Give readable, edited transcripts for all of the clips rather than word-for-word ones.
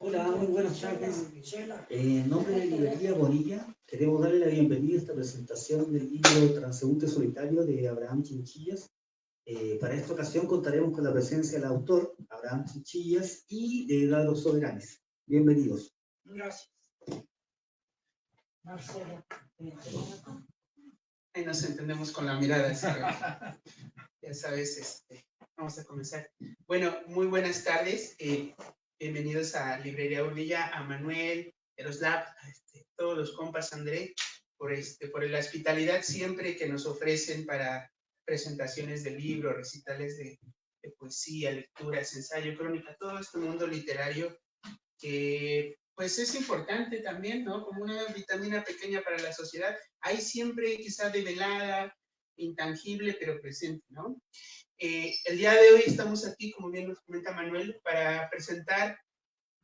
Hola, muy buenas tardes. En nombre de Librería Bonilla, queremos darle la bienvenida a esta presentación del libro Transeúnte Solitario de Abraham Chinchillas. Para esta ocasión contaremos con la presencia del autor, Abraham Chinchillas, y de Eduardo Soberanes. Bienvenidos. Gracias. Marcelo. Ahí nos entendemos con la mirada, ¿sí? Ya sabes, vamos a comenzar. Bueno, muy buenas tardes. Bienvenidos a Librería Bonilla, a Manuel, Eroslav, todos los compas, André, por la hospitalidad siempre que nos ofrecen para presentaciones de libros, recitales de poesía, lecturas, ensayo, crónica, todo este mundo literario que pues es importante también, ¿no? Como una vitamina pequeña para la sociedad. Hay siempre quizá develada, intangible, pero presente, ¿no? El día de hoy estamos aquí, como bien nos comenta Manuel, para presentar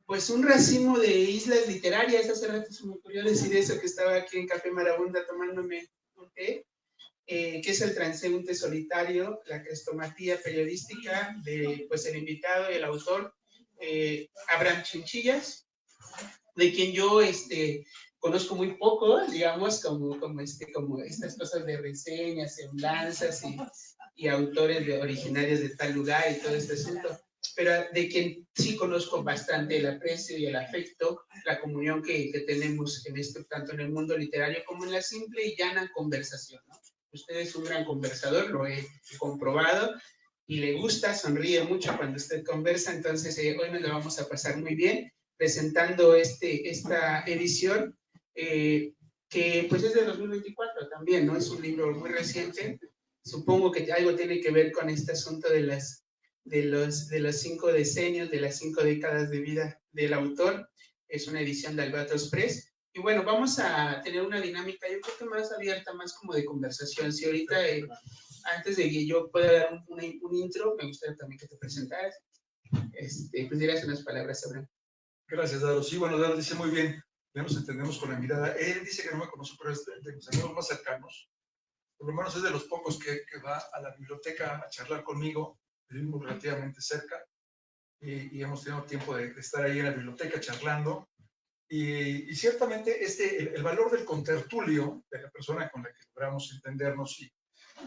pues un racimo de islas literarias. Hace rato se me ocurrió decir eso, que estaba aquí en Café Marabunda tomándome un té, que es el transeúnte solitario, la crestomatía periodística de pues el invitado y el autor, Abraham Chinchillas, de quien yo conozco muy poco, digamos, como estas cosas de reseñas, semblanzas y autores originarios de tal lugar y todo este asunto, pero de quien sí conozco bastante el aprecio y el afecto, la comunión que tenemos tanto en el mundo literario como en la simple y llana conversación, ¿no? Usted es un gran conversador, lo he comprobado, y le gusta, sonríe mucho cuando usted conversa, entonces hoy nos lo vamos a pasar muy bien presentando esta edición, que pues es de 2024 también, ¿no? Es un libro muy reciente. Supongo que algo tiene que ver con este asunto de los 5 decenios, de las 5 décadas de vida del autor. Es una edición de Albatros Press. Y bueno, vamos a tener una dinámica, yo creo que más abierta, más como de conversación. Si ahorita, antes de que yo pueda dar un intro, me gustaría también que te presentaras. Pues dirás unas palabras, Abraham. Gracias, Daro. Sí, bueno, Daro dice muy bien, ya nos entendemos con la mirada. Él dice que no me conoce, pero es de mis amigos más cercanos. Por lo menos es de los pocos que va a la biblioteca a charlar conmigo. Vivimos relativamente cerca y hemos tenido tiempo de estar ahí en la biblioteca charlando. Y ciertamente el valor del contertulio, de la persona con la que logramos entendernos y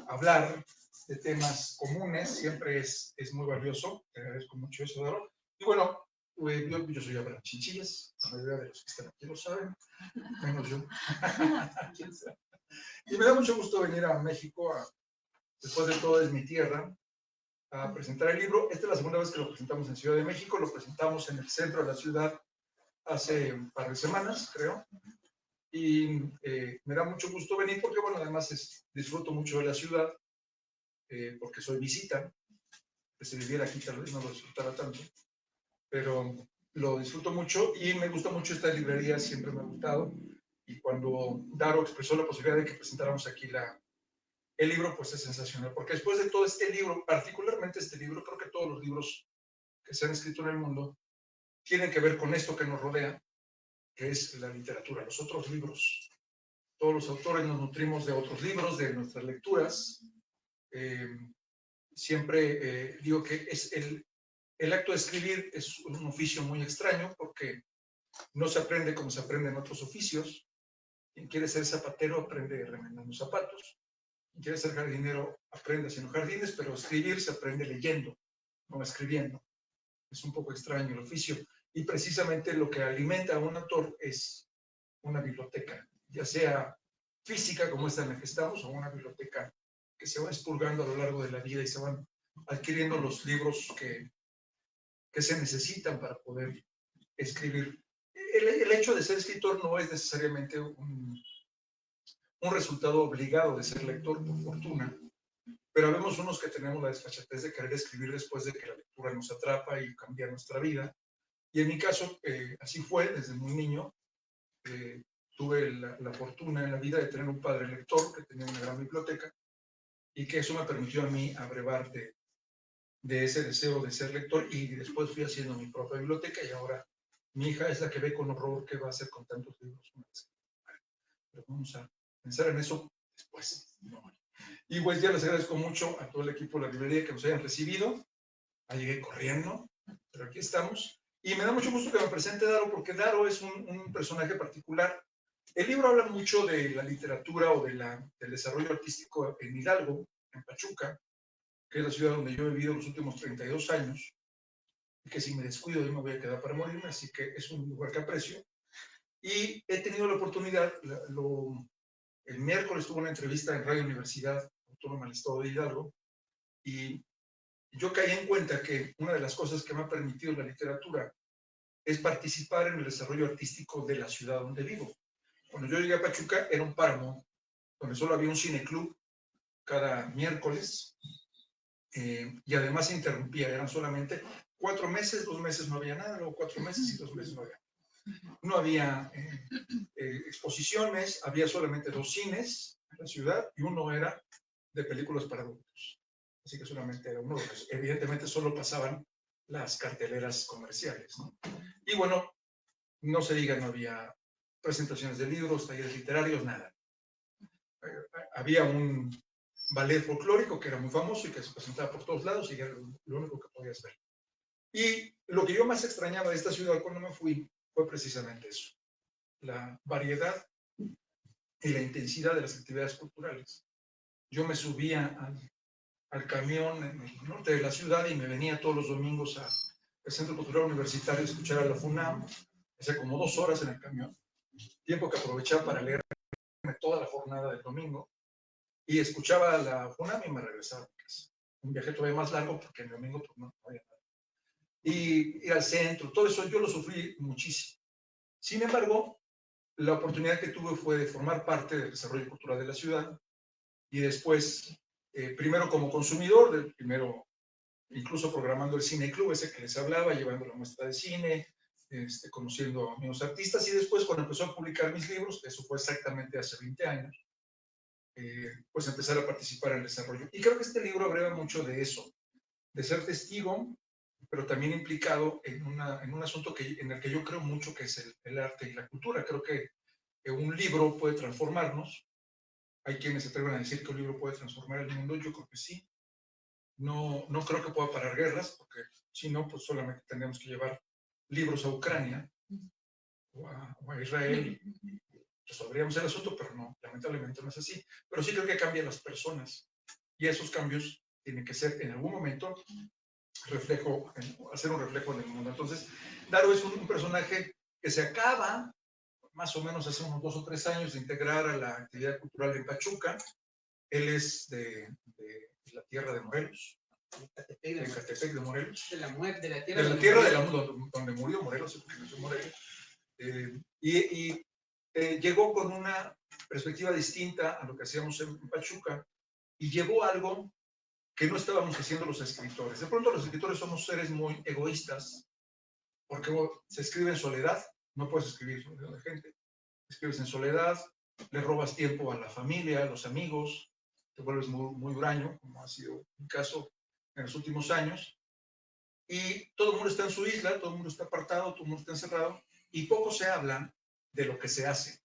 hablar de temas comunes, siempre es muy valioso. Te agradezco mucho eso, Daro. Y bueno, yo soy Abraham Chinchillas, la mayoría de los que están aquí lo saben, menos yo. Y me da mucho gusto venir a México, después de todo es mi tierra, a presentar el libro. Esta es la segunda vez que lo presentamos en Ciudad de México, lo presentamos en el centro de la ciudad hace un par de semanas, creo. Y me da mucho gusto venir porque, bueno, además disfruto mucho de la ciudad, porque soy visita. Que si viviera aquí tal vez no lo disfrutara tanto, pero lo disfruto mucho y me gusta mucho esta librería, siempre me ha gustado. Y cuando Daro expresó la posibilidad de que presentáramos aquí el libro, pues es sensacional, porque después de todo este libro, particularmente este libro, creo que todos los libros que se han escrito en el mundo tienen que ver con esto que nos rodea, que es la literatura, los otros libros. Todos los autores nos nutrimos de otros libros, de nuestras lecturas. Siempre digo que es el acto de escribir es un oficio muy extraño porque no se aprende como se aprende en otros oficios. Quien quiere ser zapatero aprende remendando zapatos. Quien quiere ser jardinero aprende haciendo jardines, pero escribir se aprende leyendo, no escribiendo. Es un poco extraño el oficio. Y precisamente lo que alimenta a un autor es una biblioteca, ya sea física como esta en la que estamos, o una biblioteca que se va expurgando a lo largo de la vida y se van adquiriendo los libros que se necesitan para poder escribir. El hecho de ser escritor no es necesariamente un resultado obligado de ser lector, por fortuna, pero vemos unos que tenemos la desfachatez de querer escribir después de que la lectura nos atrapa y cambia nuestra vida. Y en mi caso, así fue desde muy niño. Tuve la fortuna en la vida de tener un padre lector que tenía una gran biblioteca y que eso me permitió a mí abrevar de ese deseo de ser lector, y después fui haciendo mi propia biblioteca y ahora mi hija es la que ve con horror qué va a hacer con tantos libros. Pero vamos a pensar en eso después. Y pues ya les agradezco mucho a todo el equipo de la librería que nos hayan recibido. Llegué corriendo, pero aquí estamos. Y me da mucho gusto que me presente Daro, porque Daro es un personaje particular. El libro habla mucho de la literatura o del desarrollo artístico en Hidalgo, en Pachuca, que es la ciudad donde yo he vivido los últimos 32 años, y que si me descuido yo me voy a quedar para morirme, así que es un lugar que aprecio. Y he tenido la oportunidad, el miércoles tuve una entrevista en Radio Universidad Autónoma del Estado de Hidalgo, y yo caí en cuenta que una de las cosas que me ha permitido la literatura es participar en el desarrollo artístico de la ciudad donde vivo. Cuando yo llegué a Pachuca era un páramo donde solo había un cineclub cada miércoles, y además se interrumpía, eran solamente 4 meses, 2 meses no había nada, luego 4 meses y 2 meses no había nada. No había exposiciones, había solamente 2 cines en la ciudad y uno era de películas para adultos. Así que solamente era uno de los, evidentemente solo pasaban las carteleras comerciales, ¿no? Y bueno, no se diga, no había presentaciones de libros, talleres literarios, nada. Había un ballet folclórico que era muy famoso y que se presentaba por todos lados y era lo único que podías ver. Y lo que yo más extrañaba de esta ciudad cuando me fui fue precisamente eso, la variedad y la intensidad de las actividades culturales. Yo me subía al camión en el norte de la ciudad y me venía todos los domingos al Centro Cultural Universitario a escuchar a la FUNAM, hacía como 2 horas en el camión, tiempo que aprovechaba para leerme toda la jornada del domingo, y escuchaba a la FUNAM y me regresaba a casa. Un viaje todavía más largo porque el domingo pues, no había nada. Y ir al centro, todo eso yo lo sufrí muchísimo. Sin embargo, la oportunidad que tuve fue de formar parte del desarrollo cultural de la ciudad y después, primero como consumidor, primero incluso programando el cine club ese que les hablaba, llevando la muestra de cine, conociendo a amigos artistas, y después cuando empezó a publicar mis libros, eso fue exactamente hace 20 años, pues empezar a participar en el desarrollo. Y creo que este libro abreva mucho de eso, de ser testigo, pero también implicado en un asunto en el que yo creo mucho, que es el arte y la cultura. Creo que un libro puede transformarnos. Hay quienes se atreven a decir que un libro puede transformar el mundo. Yo creo que sí. No creo que pueda parar guerras, porque si no, pues solamente tendríamos que llevar libros a Ucrania o a Israel y resolveríamos el asunto, pero no, lamentablemente no es así. Pero sí creo que cambian las personas y esos cambios tienen que ser en algún momento hacer un reflejo en el mundo. Entonces, Daro es un personaje que se acaba más o menos hace unos 2 o 3 años de integrar a la actividad cultural de Pachuca. Él es de la tierra de Morelos, de Ecatepec de Morelos. De la tierra de la donde murió Morelos, porque nació Morelos. Llegó con una perspectiva distinta a lo que hacíamos en Pachuca y llevó algo que no estábamos haciendo los escritores. De pronto los escritores somos seres muy egoístas, porque se escribe en soledad, no puedes escribir rodeado de gente, escribes en soledad, le robas tiempo a la familia, a los amigos, te vuelves muy, muy huraño, como ha sido mi caso en los últimos años, y todo el mundo está en su isla, todo el mundo está apartado, todo el mundo está encerrado, y poco se habla de lo que se hace.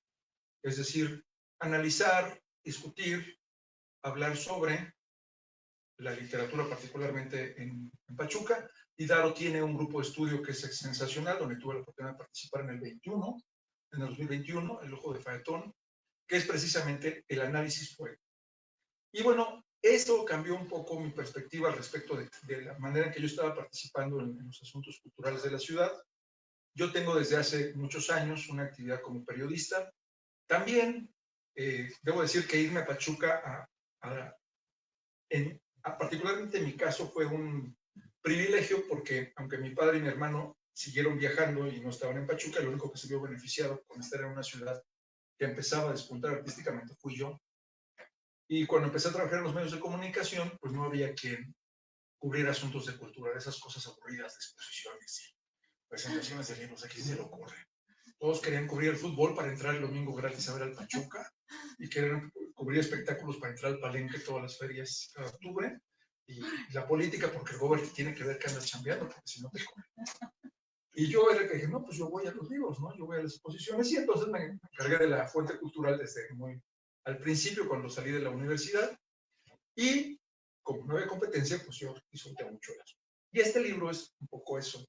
Es decir, analizar, discutir, hablar sobre la literatura, particularmente en Pachuca, y Daro tiene un grupo de estudio que es sensacional, donde tuve la oportunidad de participar en el 2021, El Ojo de Faetón, que es precisamente el análisis fue. Y bueno, esto cambió un poco mi perspectiva respecto de la manera en que yo estaba participando en los asuntos culturales de la ciudad. Yo tengo desde hace muchos años una actividad como periodista. También debo decir que irme a Pachuca particularmente en mi caso fue un privilegio, porque aunque mi padre y mi hermano siguieron viajando y no estaban en Pachuca, lo único que se vio beneficiado con estar en una ciudad que empezaba a despuntar artísticamente fui yo. Y cuando empecé a trabajar en los medios de comunicación, pues no había quien cubrir asuntos de cultura, de esas cosas aburridas de exposiciones y presentaciones de libros. Aquí se le ocurre. Todos querían cubrir el fútbol para entrar el domingo gratis a ver al Pachuca, y querían cubrir espectáculos para entrar al Palenque todas las ferias cada octubre, y la política porque el gobierno tiene que ver que andas chambeando, porque si no te comen. Y yo era el que dije, no, pues yo voy a los libros, ¿no? Yo voy a las exposiciones, y entonces me encargué de la fuente cultural desde muy al principio, cuando salí de la universidad, y como no había competencia, pues yo disfruté mucho de eso. Y este libro es un poco eso.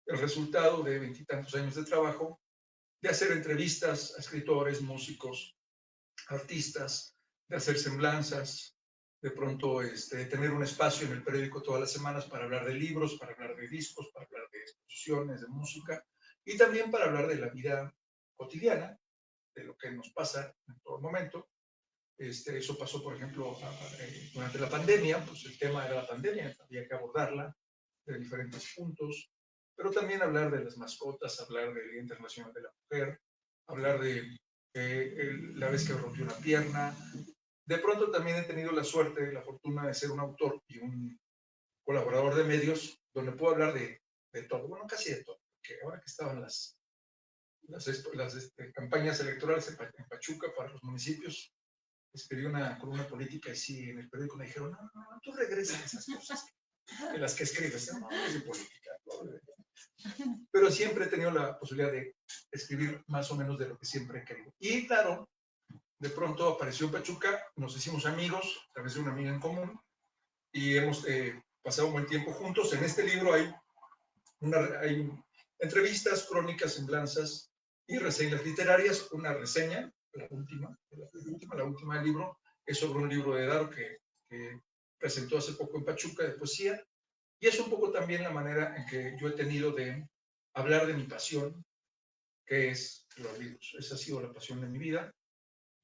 el resultado de 20 y tantos años de trabajo, de hacer entrevistas a escritores, músicos, artistas, de hacer semblanzas, de pronto de tener un espacio en el periódico todas las semanas para hablar de libros, para hablar de discos, para hablar de exposiciones, de música, y también para hablar de la vida cotidiana, de lo que nos pasa en todo momento. Eso pasó, por ejemplo, durante la pandemia, pues el tema era la pandemia, había que abordarla de diferentes puntos, pero también hablar de las mascotas, hablar del Día Internacional de la Mujer, hablar de la vez que rompió una pierna. De pronto también he tenido la suerte, la fortuna de ser un autor y un colaborador de medios, donde puedo hablar de todo, bueno, casi de todo, porque ahora que estaban las campañas electorales en Pachuca para los municipios, escribí una columna política y sí, en el periódico me dijeron, no, tú regresas a esas cosas de las que escribes, no es de política. Pero siempre he tenido la posibilidad de escribir más o menos de lo que siempre he querido. Y claro, de pronto apareció Pachuca, nos hicimos amigos a través de una amiga en común y hemos pasado un buen tiempo juntos. En este libro hay entrevistas, crónicas, semblanzas y reseñas literarias. Una reseña, la última del libro, es sobre un libro de Daro que presentó hace poco en Pachuca de poesía. Y es un poco también la manera en que yo he tenido de hablar de mi pasión, que es los libros. Esa ha sido la pasión de mi vida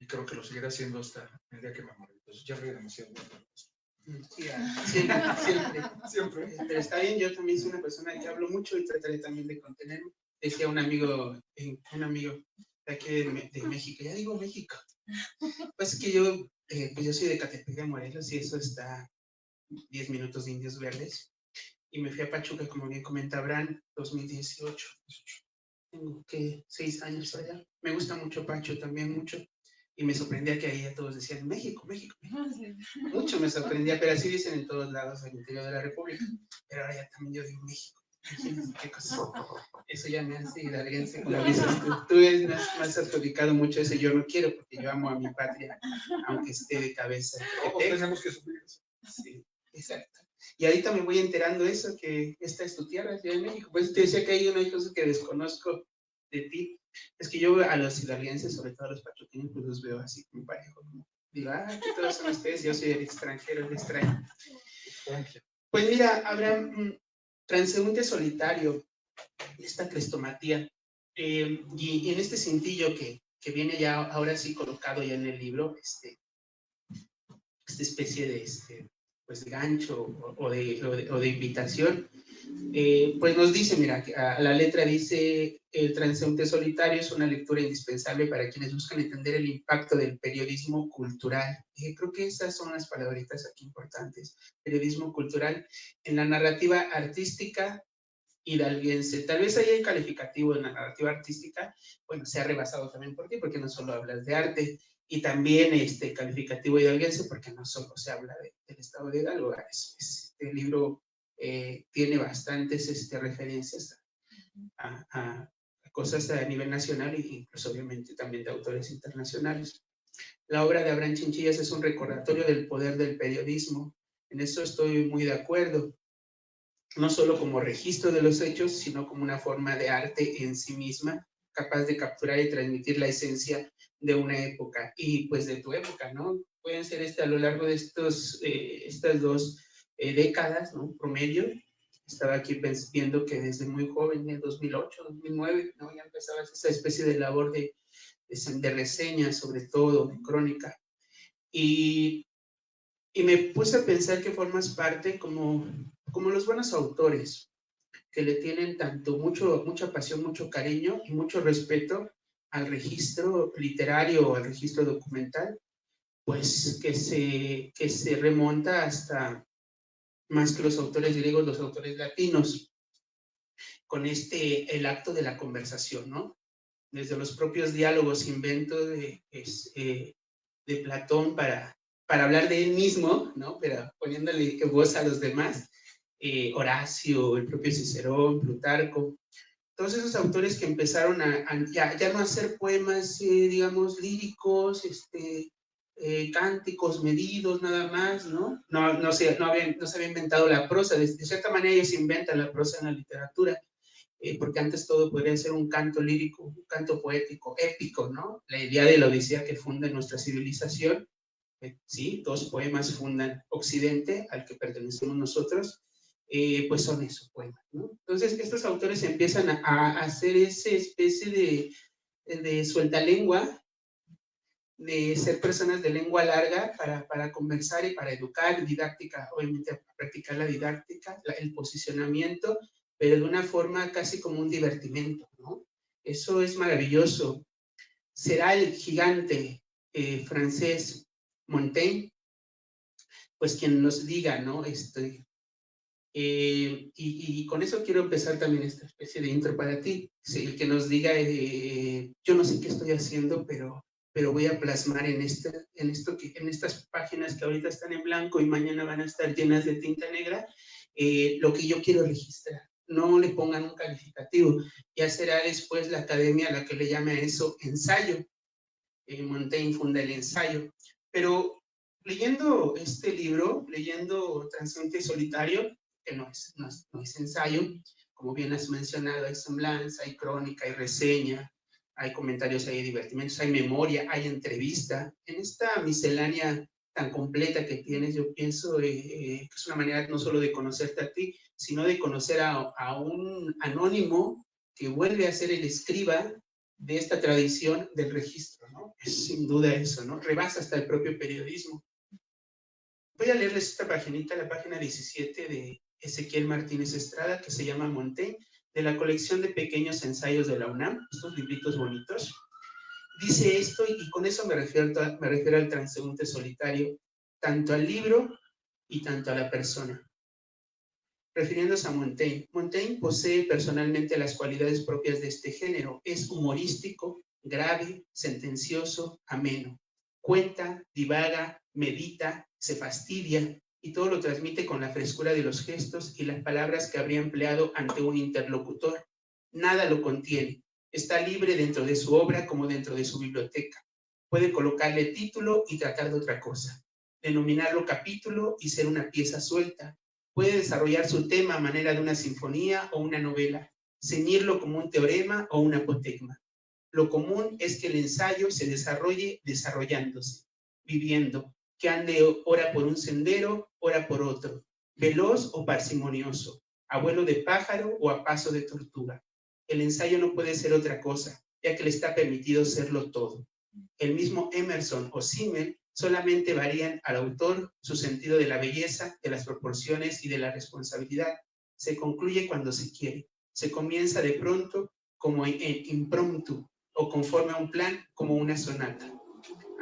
y creo que lo seguiré haciendo hasta el día que me muera. Entonces ya voy demasiado bueno. Siempre. Pero está bien, yo también soy una persona que hablo mucho y trataré también de contenerme. Decía un amigo de aquí de México, ya digo México. Pues es que yo soy de Catepec de Morelos y eso está 10 minutos de Indios Verdes. Y me fui a Pachuca, como bien comenta Abraham, 2018. Tengo que 6 años allá. Me gusta mucho Pacho, también mucho. Y me sorprendía que ahí ya todos decían México, México, México. Mucho me sorprendía, pero así dicen en todos lados al interior de la República. Pero ahora ya también yo digo México. ¿Qué cosa? Eso ya me hace hidalguense, como dices tú. Tú has adjudicado mucho eso. Yo no quiero porque yo amo a mi patria, aunque esté de cabeza. Todos tenemos que sufrir eso. Sí, exacto. Y ahorita me voy enterando eso, que esta es tu tierra, Ciudad de México. Pues te decía que hay una cosa que desconozco de ti. Es que yo a los hidalguenses, sobre todo a los pachuqueños, pues los veo así como parejo. Digo, que todos son ustedes, yo soy el extranjero, el extraño. Pues mira, Abraham, transeúnte solitario, esta crestomatía, y en este cintillo que viene ya ahora sí colocado ya en el libro, esta especie de pues de gancho o de invitación, pues nos dice, mira, la letra dice, el transeúnte solitario es una lectura indispensable para quienes buscan entender el impacto del periodismo cultural. Creo que esas son las palabritas aquí importantes, periodismo cultural en la narrativa artística hidalguense. Tal vez ahí el calificativo en la narrativa artística, bueno, se ha rebasado también por ti, porque no solo hablas de arte, y también calificativo hidalguense, porque no solo se habla del estado de Hidalgo. Este libro tiene bastantes referencias a cosas a nivel nacional e incluso obviamente también de autores internacionales. La obra de Abraham Chinchillas es un recordatorio del poder del periodismo. En eso estoy muy de acuerdo. No solo como registro de los hechos, sino como una forma de arte en sí misma, capaz de capturar y transmitir la esencia de una época, y pues de tu época, ¿no? Pueden ser a lo largo de estas 2 décadas, ¿no? Promedio. Estaba aquí viendo que desde muy joven, en 2008, 2009, ¿no? Ya empezabas esa especie de labor de reseña, sobre todo, de crónica. Y me puse a pensar que formas parte como los buenos autores, que le tienen mucha pasión, mucho cariño y mucho respeto al registro literario o al registro documental, pues que se remonta hasta más que los autores griegos, los autores latinos, con el acto de la conversación, ¿no? Desde los propios diálogos, inventos de Platón para hablar de él mismo, ¿no? Pero poniéndole voz a los demás, Horacio, el propio Cicerón, Plutarco, todos esos autores que empezaron ya no hacer poemas, digamos, líricos, cánticos medidos nada más, ¿no? No se había inventado la prosa, de cierta manera ellos inventan la prosa en la literatura, porque antes todo podría ser un canto lírico, un canto poético, épico, ¿no? La idea de la Odisea que funda nuestra civilización, sí, 2 poemas fundan Occidente, al que pertenecemos nosotros, pues son esos poemas, ¿no? Entonces, estos autores empiezan a hacer esa especie de sueltalengua, de ser personas de lengua larga para conversar y para educar, didáctica, obviamente practicar la didáctica, el posicionamiento, pero de una forma casi como un divertimento, ¿no? Eso es maravilloso. Será el gigante francés Montaigne, pues quien nos diga, ¿no? Y con eso quiero empezar también esta especie de intro para ti. Sí, el que nos diga, yo no sé qué estoy haciendo, pero voy a plasmar en estas páginas que ahorita están en blanco y mañana van a estar llenas de tinta negra, lo que yo quiero registrar. No le pongan un calificativo. Ya será después la academia la que le llame a eso ensayo. Montaigne funda el ensayo. Pero leyendo este libro, leyendo Transeúnte Solitario, que no es ensayo, como bien has mencionado, hay semblanza, hay crónica, hay reseña, hay comentarios, hay divertimentos, hay memoria, hay entrevista. En esta miscelánea tan completa que tienes, yo pienso que es una manera no solo de conocerte a ti, sino de conocer a un anónimo que vuelve a ser el escriba de esta tradición del registro, ¿no? Es sin duda eso, ¿no? Rebasa hasta el propio periodismo. Voy a leerles esta paginita, la página 17 de Ezequiel Martínez Estrada, que se llama Montaigne, de la colección de pequeños ensayos de la UNAM, estos libritos bonitos. Dice esto, y con eso me refiero al transeúnte solitario, tanto al libro y tanto a la persona. Refiriéndose a Montaigne, Montaigne posee personalmente las cualidades propias de este género. Es humorístico, grave, sentencioso, ameno. Cuenta, divaga, medita, se fastidia y todo lo transmite con la frescura de los gestos y las palabras que habría empleado ante un interlocutor. Nada lo contiene. Está libre dentro de su obra como dentro de su biblioteca. Puede colocarle título y tratar de otra cosa. Denominarlo capítulo y ser una pieza suelta. Puede desarrollar su tema a manera de una sinfonía o una novela, ceñirlo como un teorema o un apotegma. Lo común es que el ensayo se desarrolle desarrollándose, viviendo, que ande ora por un sendero, ora por otro, veloz o parsimonioso, a vuelo de pájaro o a paso de tortuga. El ensayo no puede ser otra cosa, ya que le está permitido serlo todo. El mismo Emerson o Simmel solamente varían al autor su sentido de la belleza, de las proporciones y de la responsabilidad. Se concluye cuando se quiere. Se comienza de pronto como en impromptu o conforme a un plan como una sonata.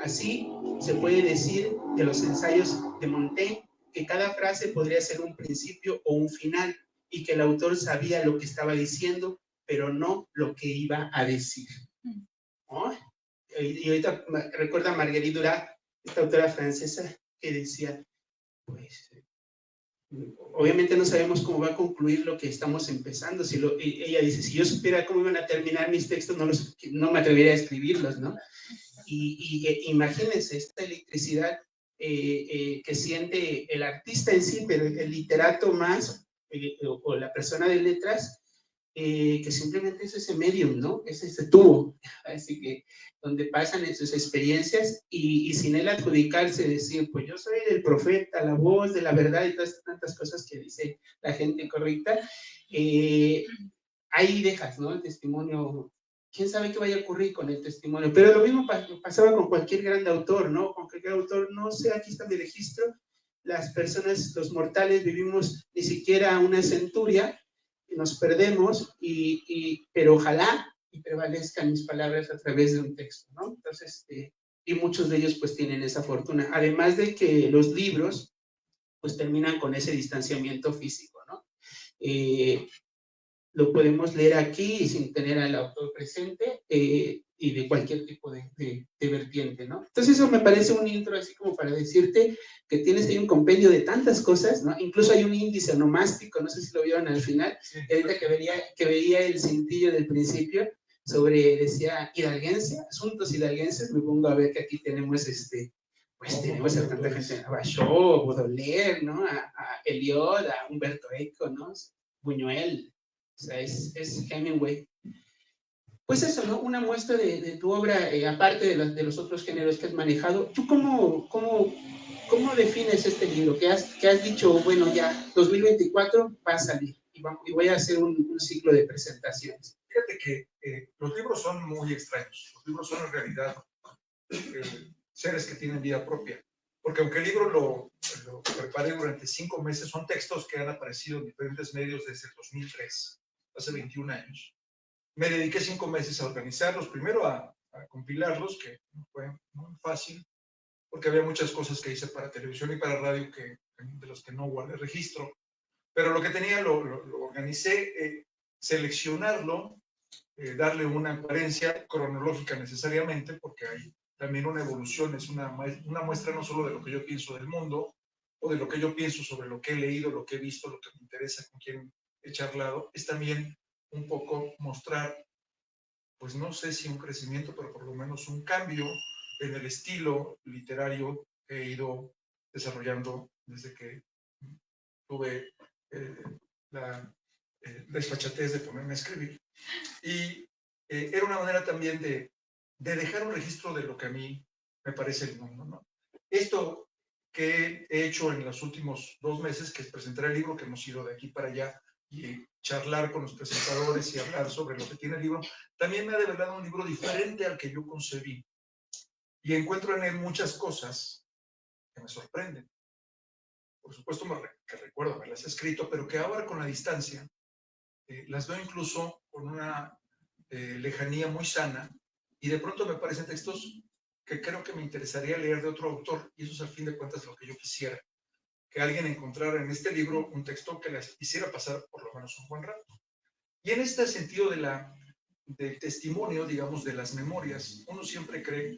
Así se puede decir de los ensayos de Montaigne que cada frase podría ser un principio o un final y que el autor sabía lo que estaba diciendo, pero no lo que iba a decir. ¿Oh? Y ahorita recuerda a Marguerite Duras, esta autora francesa, que decía, pues, obviamente no sabemos cómo va a concluir lo que estamos empezando. Ella dice, si yo supiera cómo iban a terminar mis textos, no me atrevería a escribirlos, ¿no? Imagínense esta electricidad que siente el artista en sí, pero el literato más, o la persona de letras, que simplemente es ese medium, ¿no? Es ese tubo, así que donde pasan en sus experiencias y sin él adjudicarse, decir, pues yo soy el profeta, la voz de la verdad y todas tantas cosas que dice la gente correcta, ahí dejas, ¿no? El testimonio, quién sabe qué vaya a ocurrir con el testimonio, pero lo mismo pasaba con cualquier gran autor, ¿no? Con cualquier autor, no sé, aquí está mi registro, las personas, los mortales vivimos ni siquiera una centuria, nos perdemos, pero ojalá y prevalezcan mis palabras a través de un texto, ¿no? Entonces, y muchos de ellos pues tienen esa fortuna, además de que los libros pues terminan con ese distanciamiento físico, ¿no? Lo podemos leer aquí sin tener al autor presente y de cualquier tipo de vertiente, ¿no? Entonces eso me parece un intro así como para decirte que tienes ahí un compendio de tantas cosas, ¿no? Incluso hay un índice onomástico, no sé si lo vieron al final, sí. Ahorita que veía el cintillo del principio sobre, decía, hidalguense, asuntos hidalguenses, me pongo a ver que aquí tenemos pues tenemos a tanta gente, a Basho, Baudelaire, ¿no? A Eliot, a Humberto Eco, ¿no? Buñuel, O sea, es Hemingway. Pues eso, ¿no? Una muestra de tu obra, aparte de los otros géneros que has manejado. ¿Tú cómo defines este libro? Que has dicho, bueno, ya 2024 va a salir y voy a hacer un ciclo de presentaciones. Fíjate que los libros son muy extraños. Los libros son en realidad seres que tienen vida propia. Porque aunque el libro lo preparé durante 5 meses, son textos que han aparecido en diferentes medios desde el 2003, hace 21 años. Me dediqué 5 meses a organizarlos, primero a compilarlos, que no fue muy fácil, porque había muchas cosas que hice para televisión y para radio de los que no guardé registro. Pero lo que tenía lo organicé, seleccionarlo, darle una coherencia cronológica necesariamente, porque hay también una evolución, es una muestra no solo de lo que yo pienso del mundo, o de lo que yo pienso sobre lo que he leído, lo que he visto, lo que me interesa, con quién he charlado, es también un poco mostrar, pues no sé si un crecimiento, pero por lo menos un cambio en el estilo literario que he ido desarrollando desde que tuve la desfachatez de ponerme a escribir. Y era una manera también de dejar un registro de lo que a mí me parece el mundo, ¿no? Esto que he hecho en los últimos 2 meses, que es presentar el libro, que hemos ido de aquí para allá y charlar con los presentadores y hablar sobre lo que tiene el libro, también me ha develado un libro diferente al que yo concebí. Y encuentro en él muchas cosas que me sorprenden. Por supuesto que recuerdo haberlas escrito, pero que ahora con la distancia las veo incluso con una lejanía muy sana, y de pronto me parecen textos que creo que me interesaría leer de otro autor, y eso es al fin de cuentas lo que yo quisiera, que alguien encontrara en este libro un texto que les hiciera pasar por lo menos un buen rato. Y en este sentido del testimonio, digamos, de las memorias, uno siempre cree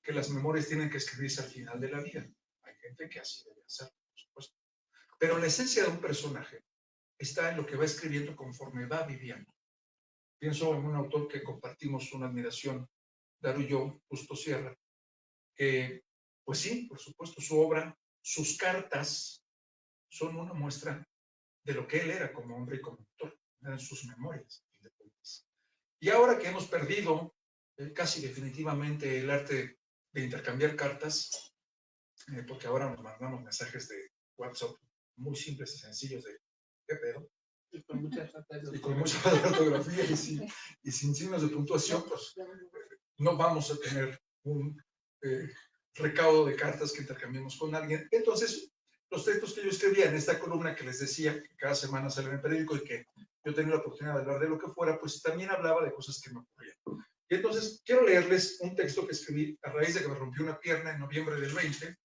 que las memorias tienen que escribirse al final de la vida. Hay gente que así debe hacerlo, por supuesto. Pero la esencia de un personaje está en lo que va escribiendo conforme va viviendo. Pienso en un autor que compartimos una admiración, Daru y yo, Justo Sierra, que, pues sí, por supuesto, su obra, sus cartas, son una muestra de lo que él era como hombre y como autor, eran sus memorias. Y ahora que hemos perdido casi definitivamente el arte de intercambiar cartas, porque ahora nos mandamos mensajes de WhatsApp muy simples y sencillos de ¿qué pedo? Y con mucha falta de ortografía y sin signos de puntuación, pues no vamos a tener un recaudo de cartas que intercambiemos con alguien. Entonces, los textos que yo escribía en esta columna que les decía, que cada semana sale en el periódico y que yo tenía la oportunidad de hablar de lo que fuera, pues también hablaba de cosas que me ocurrían. Y entonces, quiero leerles un texto que escribí a raíz de que me rompí una pierna en noviembre del 20.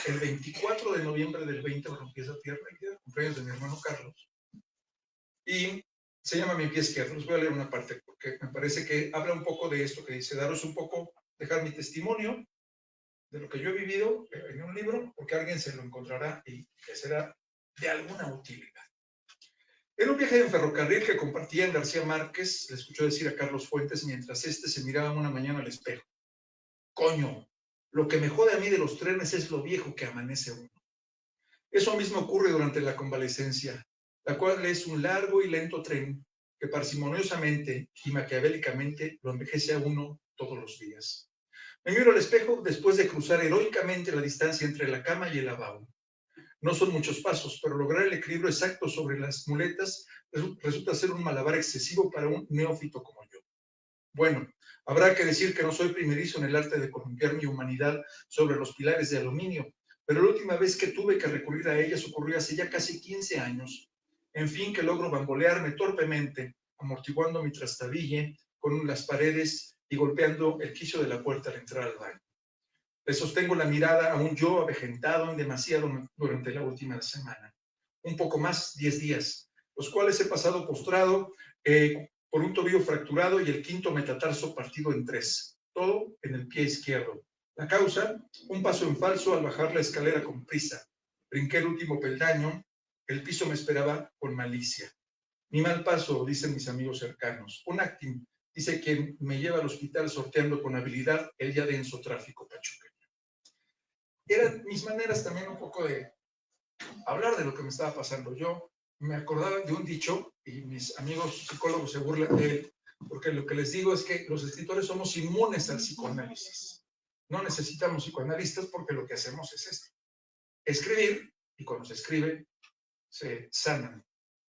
El 24 de noviembre del 20 me rompí esa pierna, el día de cumpleaños de mi hermano Carlos. Y se llama Mi pie izquierdo. Les voy a leer una parte porque me parece que habla un poco de esto que dice, daros un poco, dejar mi testimonio de lo que yo he vivido en un libro, porque alguien se lo encontrará y que será de alguna utilidad. En un viaje en ferrocarril que compartía en García Márquez, le escuchó decir a Carlos Fuentes mientras este se miraba una mañana al espejo: coño, lo que me jode a mí de los trenes es lo viejo que amanece uno. Eso mismo ocurre durante la convalecencia, la cual es un largo y lento tren que parsimoniosamente y maquiavélicamente lo envejece a uno todos los días. Me miro al espejo después de cruzar heroicamente la distancia entre la cama y el lavabo. No son muchos pasos, pero lograr el equilibrio exacto sobre las muletas resulta ser un malabar excesivo para un neófito como yo. Bueno, habrá que decir que no soy primerizo en el arte de columpiar mi humanidad sobre los pilares de aluminio, pero la última vez que tuve que recurrir a ellas ocurrió hace ya casi 15 años. En fin, que logro bambolearme torpemente, amortiguando mi trastabille con las paredes y golpeando el quicio de la puerta al entrar al baño. Le sostengo la mirada a un yo avejentado en demasiado durante la última semana. Un poco más, 10 días, los cuales he pasado postrado por un tobillo fracturado y el quinto metatarso partido en 3. Todo en el pie izquierdo. La causa, un paso en falso al bajar la escalera con prisa. Brinqué el último peldaño, el piso me esperaba con malicia. Mi mal paso, dicen mis amigos cercanos. Un acting, dice quien me lleva al hospital sorteando con habilidad el ya denso tráfico pachuqueño. Eran mis maneras también un poco de hablar de lo que me estaba pasando yo, me acordaba de un dicho, y mis amigos psicólogos se burlan de él, porque lo que les digo es que los escritores somos inmunes al psicoanálisis. No necesitamos psicoanalistas porque lo que hacemos es esto: escribir, y cuando se escribe, se sanan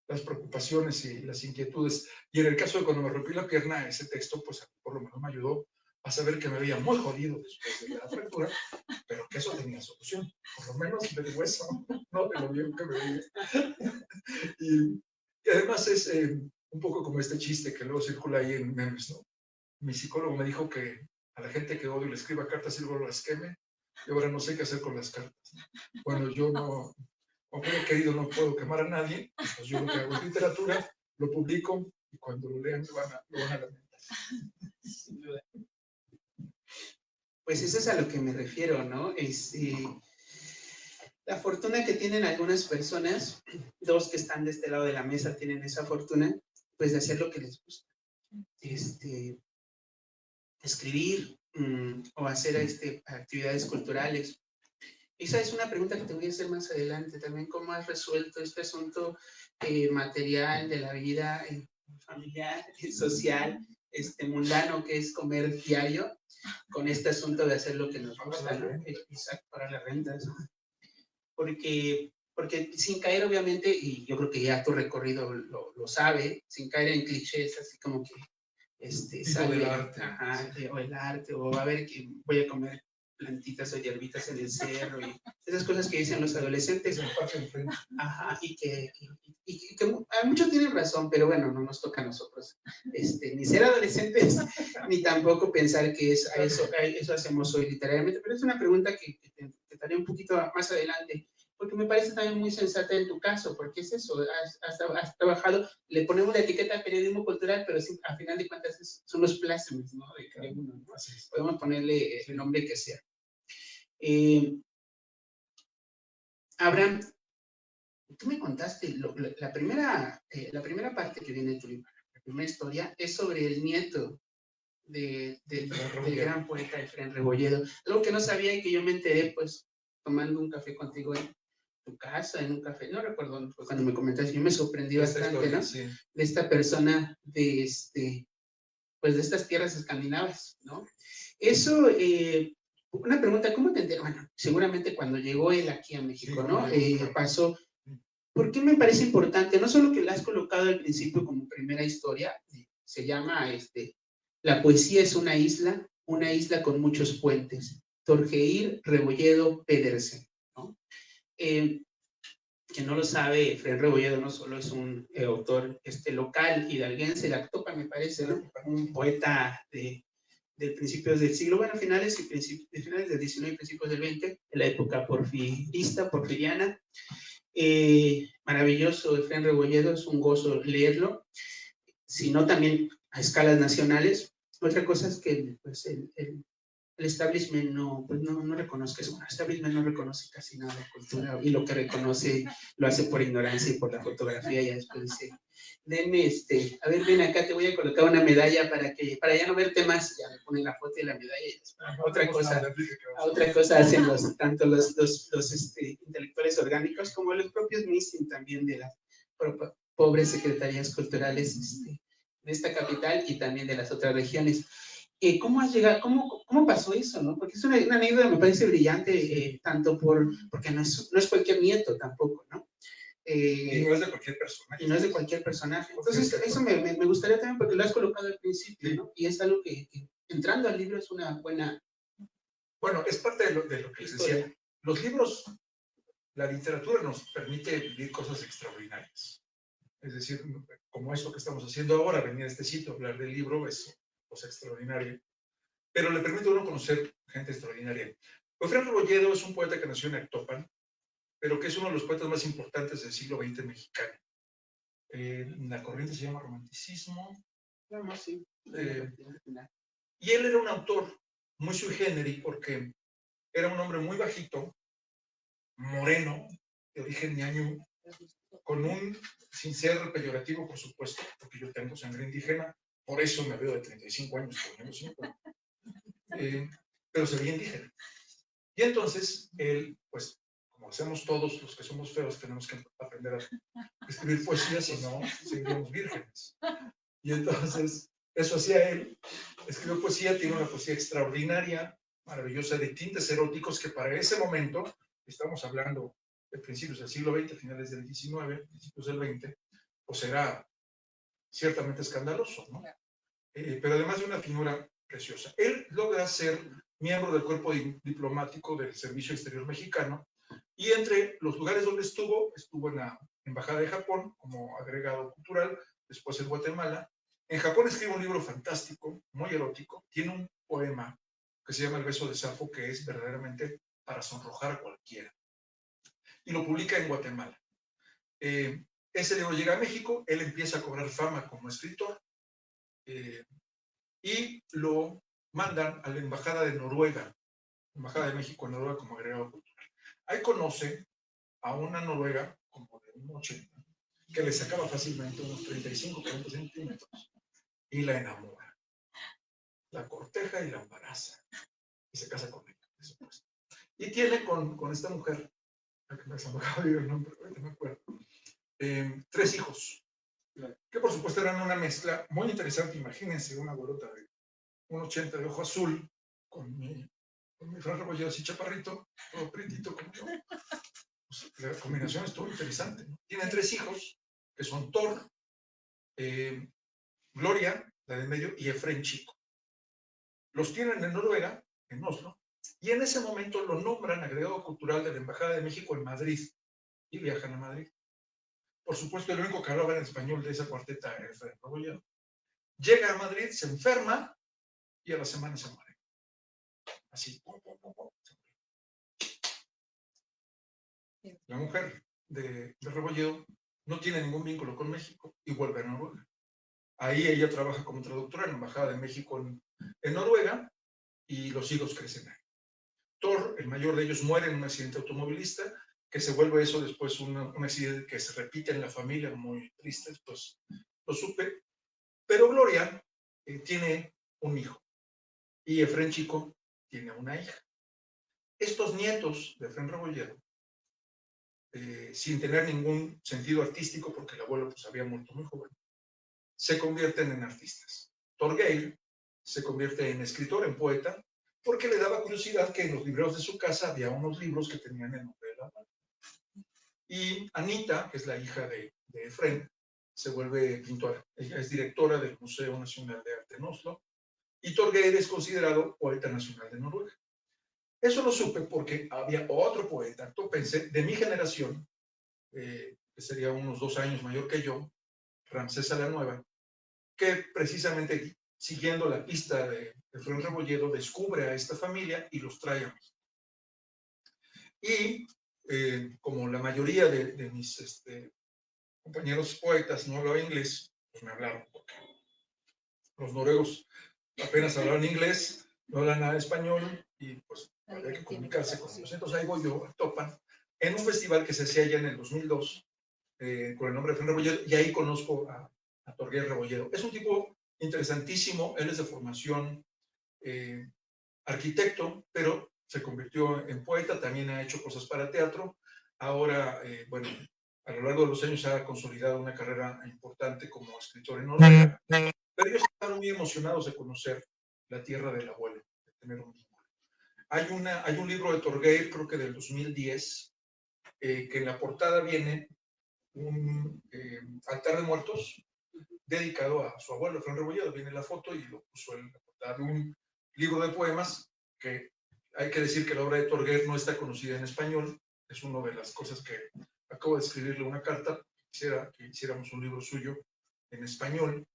las preocupaciones y las inquietudes. Y en el caso de cuando me rompí la pierna, ese texto, pues por lo menos me ayudó a saber que me había muy jodido después de la fractura, pero que eso tenía solución. Por lo menos del hueso, no de lo bien que me veía. Y además es un poco como este chiste que luego circula ahí en memes, ¿no? Mi psicólogo me dijo que a la gente que odio le escriba cartas y luego las queme, y ahora no sé qué hacer con las cartas. Bueno, yo no, aunque he querido, no puedo quemar a nadie, pues yo lo que hago es literatura, lo publico, y cuando lo lean lo van a lamentar. Sin duda. Pues eso es a lo que me refiero, ¿no? La fortuna que tienen algunas personas, dos que están de este lado de la mesa tienen esa fortuna, pues de hacer lo que les gusta. Escribir o hacer actividades culturales. Esa es una pregunta que te voy a hacer más adelante también. ¿Cómo has resuelto este asunto material de la vida familiar, social, mundano, que es comer diario, con este asunto de hacer lo que nos gusta, ¿no? Exacto, para las rentas. Porque sin caer, obviamente, y yo creo que ya tu recorrido lo sabe, sin caer en clichés, así como que sale del arte. Ajá, o el arte, o a ver que voy a comer plantitas o hierbitas en el cerro, y esas cosas que dicen los adolescentes. Ajá, y que muchos tienen razón, pero bueno, no nos toca a nosotros ni ser adolescentes, ni tampoco pensar que eso hacemos hoy literalmente. Pero es una pregunta que te daré un poquito más adelante, porque me parece también muy sensata en tu caso, porque es eso, has trabajado, le ponemos la etiqueta de periodismo cultural, pero sí, a final de cuentas son los plácemes, ¿no? De cada uno, ¿no? Podemos ponerle el nombre que sea. Abraham, tú me contaste, la primera parte que viene de tu libro, la primera historia, es sobre el nieto del gran poeta Efrén Rebolledo. Algo que no sabía y que yo me enteré, pues, tomando un café contigo en tu casa, en un café, no recuerdo, fue cuando me comentaste, yo me sorprendí bastante, historia, ¿no? Sí. De esta persona, pues de estas tierras escandinavas, ¿no? Eso, una pregunta, ¿cómo te enteré? Bueno, seguramente cuando llegó él aquí a México, sí, ¿no? Pasó. ¿Por qué me parece importante? No solo que la has colocado al principio como primera historia, se llama, la poesía es una isla con muchos puentes. Torgeir Rebolledo Pedersen, ¿no? Quien no lo sabe, Efrén Rebolledo no solo es un autor local hidalguense, de Actopan, me parece, ¿no? Un poeta de principios del siglo, bueno, finales del 19 y principios del 20, de la época porfiriana. Maravilloso, Efrén Rebolledo, es un gozo leerlo, sino también a escalas nacionales. Otra cosa es que pues, el establishment no reconoce eso. El establishment no reconoce casi nada de cultura, y lo que reconoce lo hace por ignorancia y por la fotografía. Y después dice, denme, a ver, ven acá, te voy a colocar una medalla para ya no verte más. Ya me ponen la foto y la medalla. Y otra cosa hacen tanto los intelectuales orgánicos como los propios MISTIN también de las pobres secretarías culturales de esta capital y también de las otras regiones. ¿Cómo has llegado, cómo pasó eso, no? Porque es una anécdota, me parece brillante, tanto porque no es cualquier nieto tampoco, ¿no? Y no es de cualquier personaje. Y no es de cualquier personaje. Entonces, eso me gustaría también, porque lo has colocado al principio, sí, ¿no? Y es algo que entrando al libro es una buena... Bueno, es parte de lo que les decía. Los libros, la literatura nos permite vivir cosas extraordinarias. Es decir, como esto que estamos haciendo ahora, venir a este sitio, hablar del libro, es cosa extraordinaria. Pero le permite a uno conocer gente extraordinaria. Efrén Rebolledo es un poeta que nació en Actopan, pero que es uno de los poetas más importantes del siglo XX mexicano. La corriente se llama romanticismo. No, sí. Y él era un autor muy sui generis porque era un hombre muy bajito, moreno, de origen ñañú, con sin ser peyorativo, por supuesto, porque yo tengo sangre indígena, por eso me veo de 35 años, tengo 5, pero se veía indígena. Y entonces él, pues, como hacemos todos los que somos feos, tenemos que aprender a escribir poesía, si no, seguiríamos vírgenes. Y entonces, eso hacía él. Escribió poesía, tiene una poesía extraordinaria, maravillosa, de tintes eróticos que para ese momento, estamos hablando de principios del siglo XX, finales del XIX, principios del XX, pues era ciertamente escandaloso, ¿no? Pero además de una finura preciosa. Él logra ser miembro del cuerpo diplomático del Servicio Exterior Mexicano, y entre los lugares donde estuvo en la Embajada de Japón como agregado cultural, después en Guatemala. En Japón escribe un libro fantástico, muy erótico, tiene un poema que se llama El beso de Safo, que es verdaderamente para sonrojar a cualquiera, y lo publica en Guatemala. Ese libro llega a México, él empieza a cobrar fama como escritor, y lo mandan a la Embajada de Noruega, Embajada de México en Noruega como agregado cultural. Ahí conoce a una noruega como de un 80, que le sacaba fácilmente unos 35, 40 centímetros, y la enamora. La corteja y la embaraza, y se casa con ella, por supuesto. Y tiene con esta mujer, a que me acaba de ir el nombre, ahorita me acuerdo, 3 hijos, que por supuesto eran una mezcla muy interesante. Imagínense una güerota de 1,80 de ojo azul, con mi Fran Rebolledo así chaparrito, todo pretito como yo. Pues, la combinación estuvo interesante, ¿no? Tienen 3 hijos, que son Thor, Gloria, la del medio, y Efren Chico. Los tienen en Noruega, en Oslo, y en ese momento lo nombran agregado cultural de la Embajada de México en Madrid, y viajan a Madrid. Por supuesto, el único que hablaba en español de esa cuarteta era Efren Rebolledo. Llega a Madrid, se enferma, y a la semana se muere. Así, se muere. La mujer de Rebolledo no tiene ningún vínculo con México y vuelve a Noruega. Ahí ella trabaja como traductora en la Embajada de México en Noruega, y los hijos crecen ahí. Thor, el mayor de ellos, muere en un accidente automovilista, que se vuelve eso después un accidente que se repite en la familia, muy triste, después lo supe. Pero Gloria tiene un hijo, y Efren Chico tiene una hija. Estos nietos de Efren Rebolledo, sin tener ningún sentido artístico, porque el abuelo pues había muerto muy joven, se convierten en artistas. Torgeir se convierte en escritor, en poeta, porque le daba curiosidad que en los libreros de su casa había unos libros que tenían el nombre de la madre. Y Anita, que es la hija de Efren, se vuelve pintora. Ella es directora del Museo Nacional de Arte en Oslo, y Torgeir es considerado poeta nacional de Noruega. Eso lo supe porque había otro poeta, pensé, de mi generación, que sería unos 2 años mayor que yo, Ramsés Salanueva, que precisamente siguiendo la pista de Efren Rebolledo descubre a esta familia y los trae a México. Y como la mayoría de mis compañeros poetas no hablaba inglés, pues me hablaron, porque los noruegos apenas hablaban inglés, no hablan nada de español, y pues había que comunicarse con ellos. Entonces ahí voy yo a Topan, en un festival que se hacía ya en el 2002, con el nombre de Efren Rebolledo, y ahí conozco a Torgeir Rebolledo. Es un tipo interesantísimo. Él es de formación arquitecto, pero se convirtió en poeta, también ha hecho cosas para teatro. Ahora, bueno, a lo largo de los años ha consolidado una carrera importante como escritor en Noruega, pero ellos estaban muy emocionados de conocer la tierra del abuelo, de tener un vínculo. Hay un libro de Torgeir, creo que del 2010, que en la portada viene un altar de muertos dedicado a su abuelo, Efren Rebolledo. Viene la foto y lo puso en la portada de un libro de poemas, que hay que decir que la obra de Torgeir no está conocida en español. Es una de las cosas que acabo de escribirle una carta. Quisiera que hiciéramos un libro suyo en español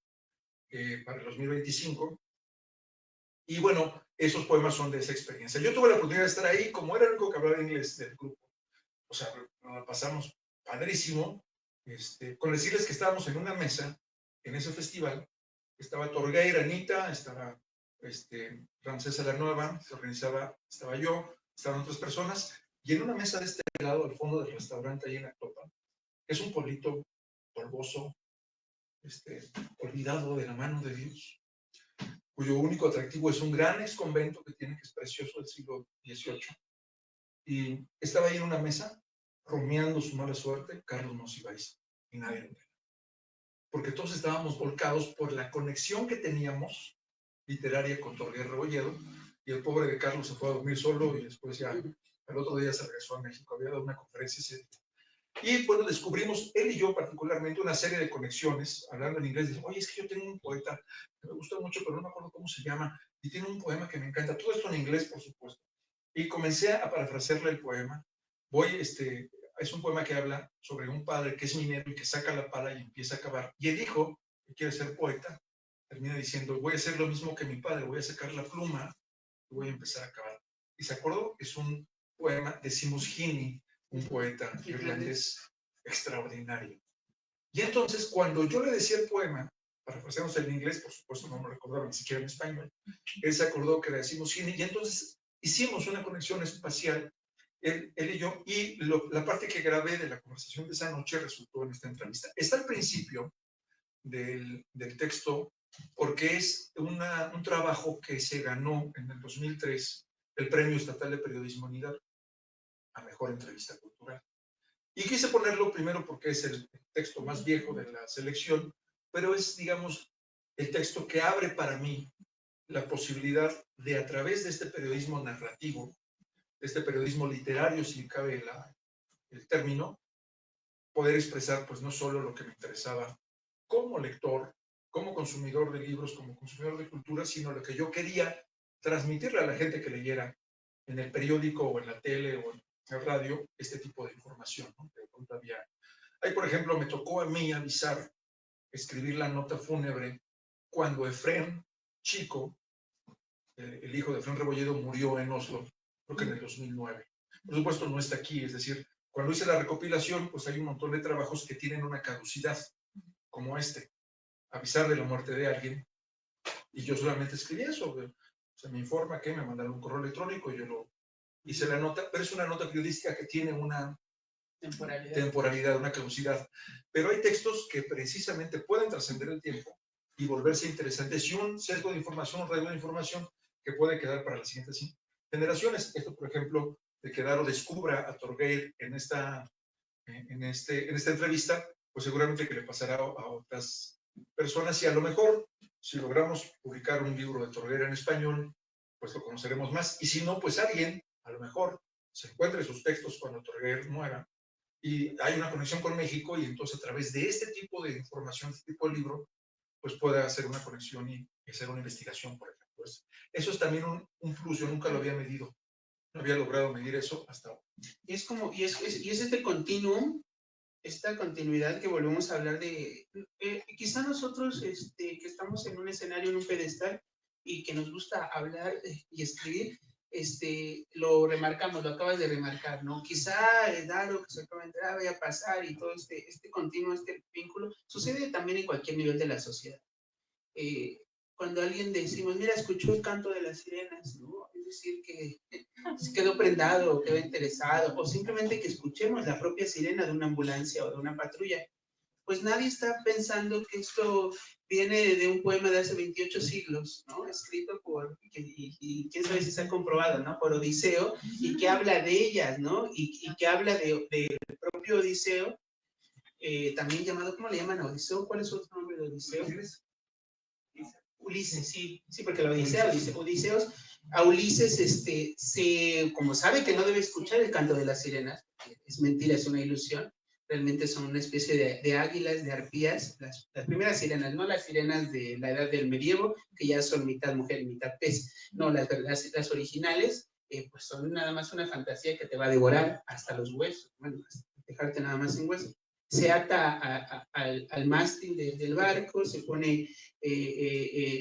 para el 2025. Y bueno, esos poemas son de esa experiencia. Yo tuve la oportunidad de estar ahí, como era el único que hablaba inglés del grupo. O sea, nos pasamos padrísimo. Con decirles que estábamos en una mesa en ese festival. Estaba Torgeir, Anita, estaba Ramsés Salanueva, se organizaba, estaba yo, estaban otras personas, y en una mesa de este lado, al fondo del restaurante ahí en Actopan, que es un pueblito polvoso, olvidado de la mano de Dios, cuyo único atractivo es un gran ex convento que tiene, que es precioso, del siglo XVIII. Y estaba ahí en una mesa rumiando su mala suerte, Carlos Monsiváis, y nadie lo entendía. Porque todos estábamos volcados por la conexión que teníamos literaria con Torguer Rebolledo, y el pobre de Carlos se fue a dormir solo y después ya al otro día se regresó a México, había dado una conferencia ese día. Y bueno, descubrimos, él y yo particularmente, una serie de conexiones, hablando en inglés, dice, oye, es que yo tengo un poeta que me gusta mucho, pero no me acuerdo cómo se llama, y tiene un poema que me encanta, todo esto en inglés, por supuesto. Y comencé a parafrasearle el poema. Es un poema que habla sobre un padre que es minero y que saca la pala y empieza a cavar. Y el hijo, que quiere ser poeta, termina diciendo, voy a hacer lo mismo que mi padre, voy a sacar la pluma y voy a empezar a cavar. Y se acordó, es un poema de Seamus Heaney, un poeta irlandés extraordinario. Y entonces, cuando yo le decía el poema, parafraseamos en inglés, por supuesto no me recordaba ni siquiera en español, él se acordó que le decimos Heaney, y entonces hicimos una conexión espacial, él y yo, y la parte que grabé de la conversación de esa noche resultó en esta entrevista. Está al principio del texto, porque es un trabajo que se ganó en el 2003 el Premio Estatal de Periodismo Unidad a Mejor Entrevista Cultural. Y quise ponerlo primero porque es el texto más viejo de la selección, pero es, digamos, el texto que abre para mí la posibilidad de, a través de este periodismo narrativo, de este periodismo literario, si cabe el término, poder expresar pues no solo lo que me interesaba como lector, como consumidor de libros, como consumidor de cultura, sino lo que yo quería transmitirle a la gente que leyera en el periódico o en la tele o en el radio este tipo de información, ¿no? De pronto había... Ahí, por ejemplo, me tocó a mí avisar, escribir la nota fúnebre cuando Efrén Chico, el hijo de Efrén Rebolledo, murió en Oslo, creo que en el 2009. Por supuesto, no está aquí, es decir, cuando hice la recopilación, pues hay un montón de trabajos que tienen una caducidad, como este, avisar de la muerte de alguien, y yo solamente escribí eso, se me informa que me mandaron un correo electrónico, yo lo hice la nota, pero es una nota periodística que tiene una temporalidad, una caducidad, pero hay textos que precisamente pueden trascender el tiempo y volverse interesantes, y un sesgo de información, un rasgo de información que puede quedar para las siguientes generaciones. Esto, por ejemplo, de que Daro descubra a Torguer en esta entrevista, pues seguramente que le pasará a otras personas, y a lo mejor, si logramos publicar un libro de Torguer en español, pues lo conoceremos más, y si no, pues alguien, a lo mejor, se encuentre sus textos cuando Torguer muera, y hay una conexión con México, y entonces a través de este tipo de información, este tipo de libro, pues pueda hacer una conexión y hacer una investigación, por ejemplo. Eso es también un plus, yo nunca lo había medido, no había logrado medir eso hasta ahora. Y es este continuum, esta continuidad que volvemos a hablar de, quizá nosotros que estamos en un escenario, en un pedestal, y que nos gusta hablar y escribir, lo remarcamos, lo acabas de remarcar, ¿no? Quizá Daro, que se acaba de entrar, vaya a pasar, y todo este continuo, este vínculo, sucede también en cualquier nivel de la sociedad. Cuando alguien decimos, mira, escuchó el canto de las sirenas, ¿no? Es decir, que se quedó prendado, quedó interesado, o simplemente que escuchemos la propia sirena de una ambulancia o de una patrulla. Pues nadie está pensando que esto viene de un poema de hace 28 siglos, ¿no? Escrito y quién sabe si se ha comprobado, ¿no? Por Odiseo, y que habla de ellas, ¿no? Y que habla del propio Odiseo, también llamado, ¿cómo le llaman a Odiseo? ¿Cuál es otro nombre de Odiseo? Ulises, sí, porque la Odisea, Odiseos, a Ulises, como sabe que no debe escuchar el canto de las sirenas, es mentira, es una ilusión, realmente son una especie de águilas, de arpías, las primeras sirenas, no las sirenas de la edad del medievo, que ya son mitad mujer y mitad pez, no, las originales, pues son nada más una fantasía que te va a devorar hasta los huesos, bueno, dejarte nada más sin huesos. Se ata al mástil del barco, se pone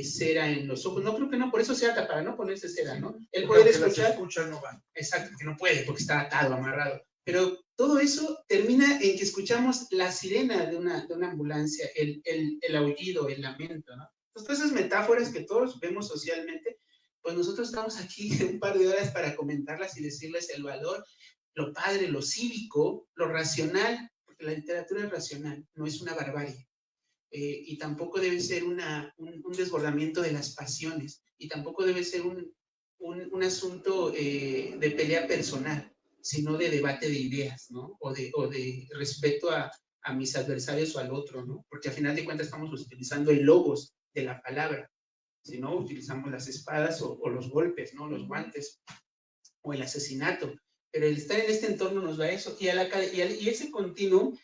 cera en los ojos. No, creo que no, por eso se ata, para no ponerse cera, ¿no? Él puede escuchar. No va. Exacto, que no puede, porque está atado, amarrado. Pero todo eso termina en que escuchamos la sirena de una ambulancia, el aullido, el lamento, ¿no? Entonces, todas esas metáforas que todos vemos socialmente, pues nosotros estamos aquí un par de horas para comentarlas y decirles el valor, lo padre, lo cívico, lo racional. La literatura es racional, no es una barbarie. Y tampoco debe ser un desbordamiento de las pasiones, y tampoco debe ser un asunto de pelea personal, sino de debate de ideas, ¿no? O de respeto a mis adversarios o al otro, ¿no? Porque al final de cuentas estamos utilizando el logos de la palabra, si no utilizamos las espadas o los golpes, ¿no? Los guantes o el asesinato. Pero el estar en este entorno nos da eso. Y ese continuo,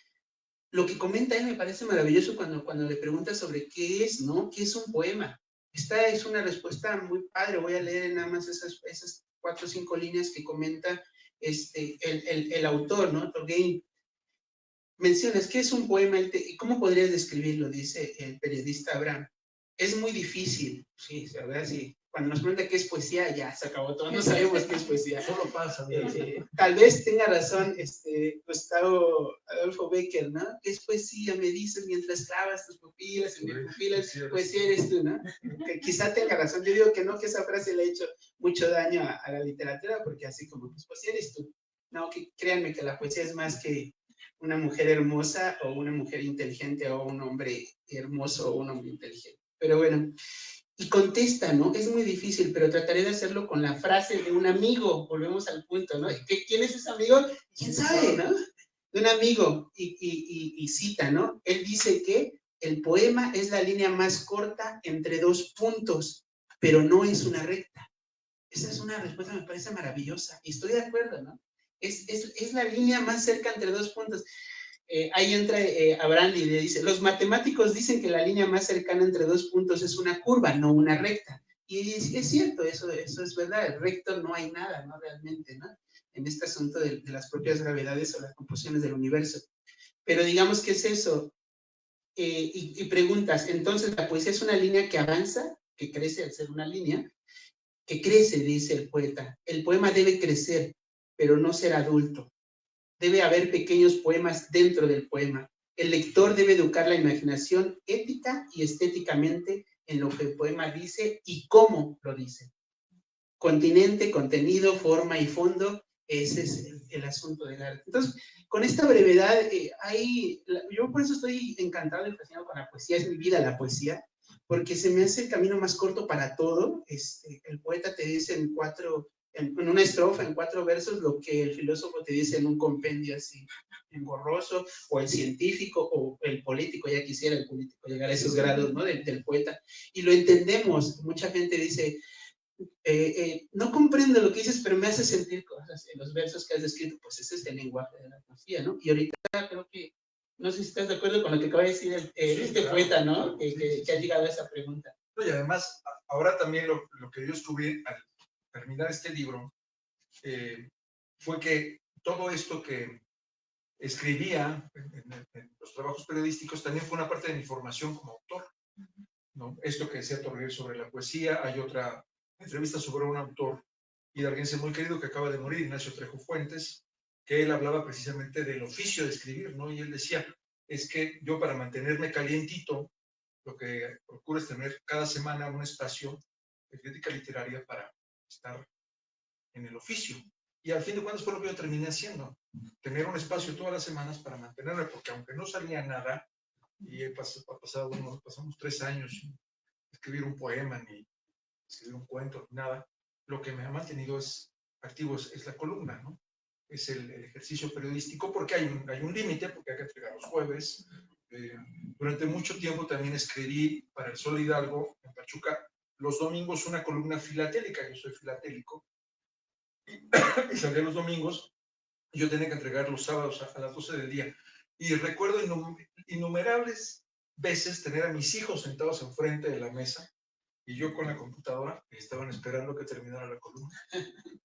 lo que comenta él me parece maravilloso cuando le pregunta sobre qué es, ¿no? ¿Qué es un poema? Esta es una respuesta muy padre. Voy a leer nada más esas 4 o 5 líneas que comenta el autor, ¿no? Tolkien. Mencionas, ¿qué es un poema? ¿Cómo podrías describirlo? Dice el periodista Abraham. Es muy difícil. Sí, la verdad, sí. Cuando nos pregunta qué es poesía, ya se acabó todo. No sabemos qué es poesía. Solo pasa. Tal vez tenga razón Gustavo Adolfo Bécquer, ¿no? ¿Qué es poesía? Me dices mientras clavas tus pupilas en mis pupilas, poesía eres tú, ¿no? Que quizá tenga razón. Yo digo que no, que esa frase le ha hecho mucho daño a la literatura, porque así como, pues, poesía eres tú. No, que créanme que la poesía es más que una mujer hermosa o una mujer inteligente o un hombre hermoso o un hombre inteligente. Pero bueno, y contesta, ¿no? Es muy difícil, pero trataré de hacerlo con la frase de un amigo. Volvemos al punto, ¿no? ¿Quién es ese amigo? ¿Quién sabe, no? De un amigo, y cita, ¿no? Él dice que el poema es la línea más corta entre 2 puntos, pero no es una recta. Esa es una respuesta, me parece maravillosa, y estoy de acuerdo, ¿no? Es la línea más cerca entre 2 puntos. Ahí entra Abraham y le dice, los matemáticos dicen que la línea más cercana entre 2 puntos es una curva, no una recta. Y es cierto, eso es verdad, el recto no hay nada, ¿no? Realmente, ¿no? En este asunto de las propias gravedades o las composiciones del universo. Pero digamos que es eso. Y preguntas, entonces, ¿la poesía es una línea que avanza, que crece al ser una línea? Que crece, dice el poeta. El poema debe crecer, pero no ser adulto. Debe haber pequeños poemas dentro del poema. El lector debe educar la imaginación ética y estéticamente en lo que el poema dice y cómo lo dice. Continente, contenido, forma y fondo, ese es el asunto del arte. Entonces, con esta brevedad, yo por eso estoy encantado y fascinado con la poesía, es mi vida la poesía, porque se me hace el camino más corto para todo. El poeta te dice en una estrofa, en 4 versos, lo que el filósofo te dice en un compendio así, engorroso, o el científico, o el político, ya quisiera el político llegar a esos grados, ¿no? del poeta. Y lo entendemos. Mucha gente dice, no comprendo lo que dices, pero me hace sentir cosas en los versos que has descrito. Pues ese es el lenguaje de la poesía, ¿no? Y ahorita creo que, no sé si estás de acuerdo con lo que acaba de decir claro, poeta, ¿no? Que ha llegado a esa pregunta. Y además, ahora también lo que yo descubrí al terminar este libro fue que todo esto que escribía en los trabajos periodísticos también fue una parte de mi formación como autor, ¿no? Esto que decía Torriel sobre la poesía, hay otra entrevista sobre un autor hidalguense muy querido que acaba de morir, Ignacio Trejo Fuentes, que él hablaba precisamente del oficio de escribir, ¿no? Y él decía, es que yo para mantenerme calientito, lo que procuro es tener cada semana un espacio de crítica literaria para estar en el oficio. Y al fin de cuentas fue lo que yo terminé haciendo, tener un espacio todas las semanas para mantenerme, porque aunque no salía nada, y pasamos 3 años sin escribir un poema, ni escribir un cuento, ni nada, lo que me ha mantenido activo es la columna, ¿no? Es el ejercicio periodístico, porque hay un límite, porque hay que entregar los jueves. Durante mucho tiempo también escribí para El Sol Hidalgo, en Pachuca, los domingos una columna filatélica, yo soy filatélico, y salía los domingos, y yo tenía que entregar los sábados a las 12 del día. Y recuerdo innumerables veces tener a mis hijos sentados enfrente de la mesa, y yo con la computadora, y estaban esperando que terminara la columna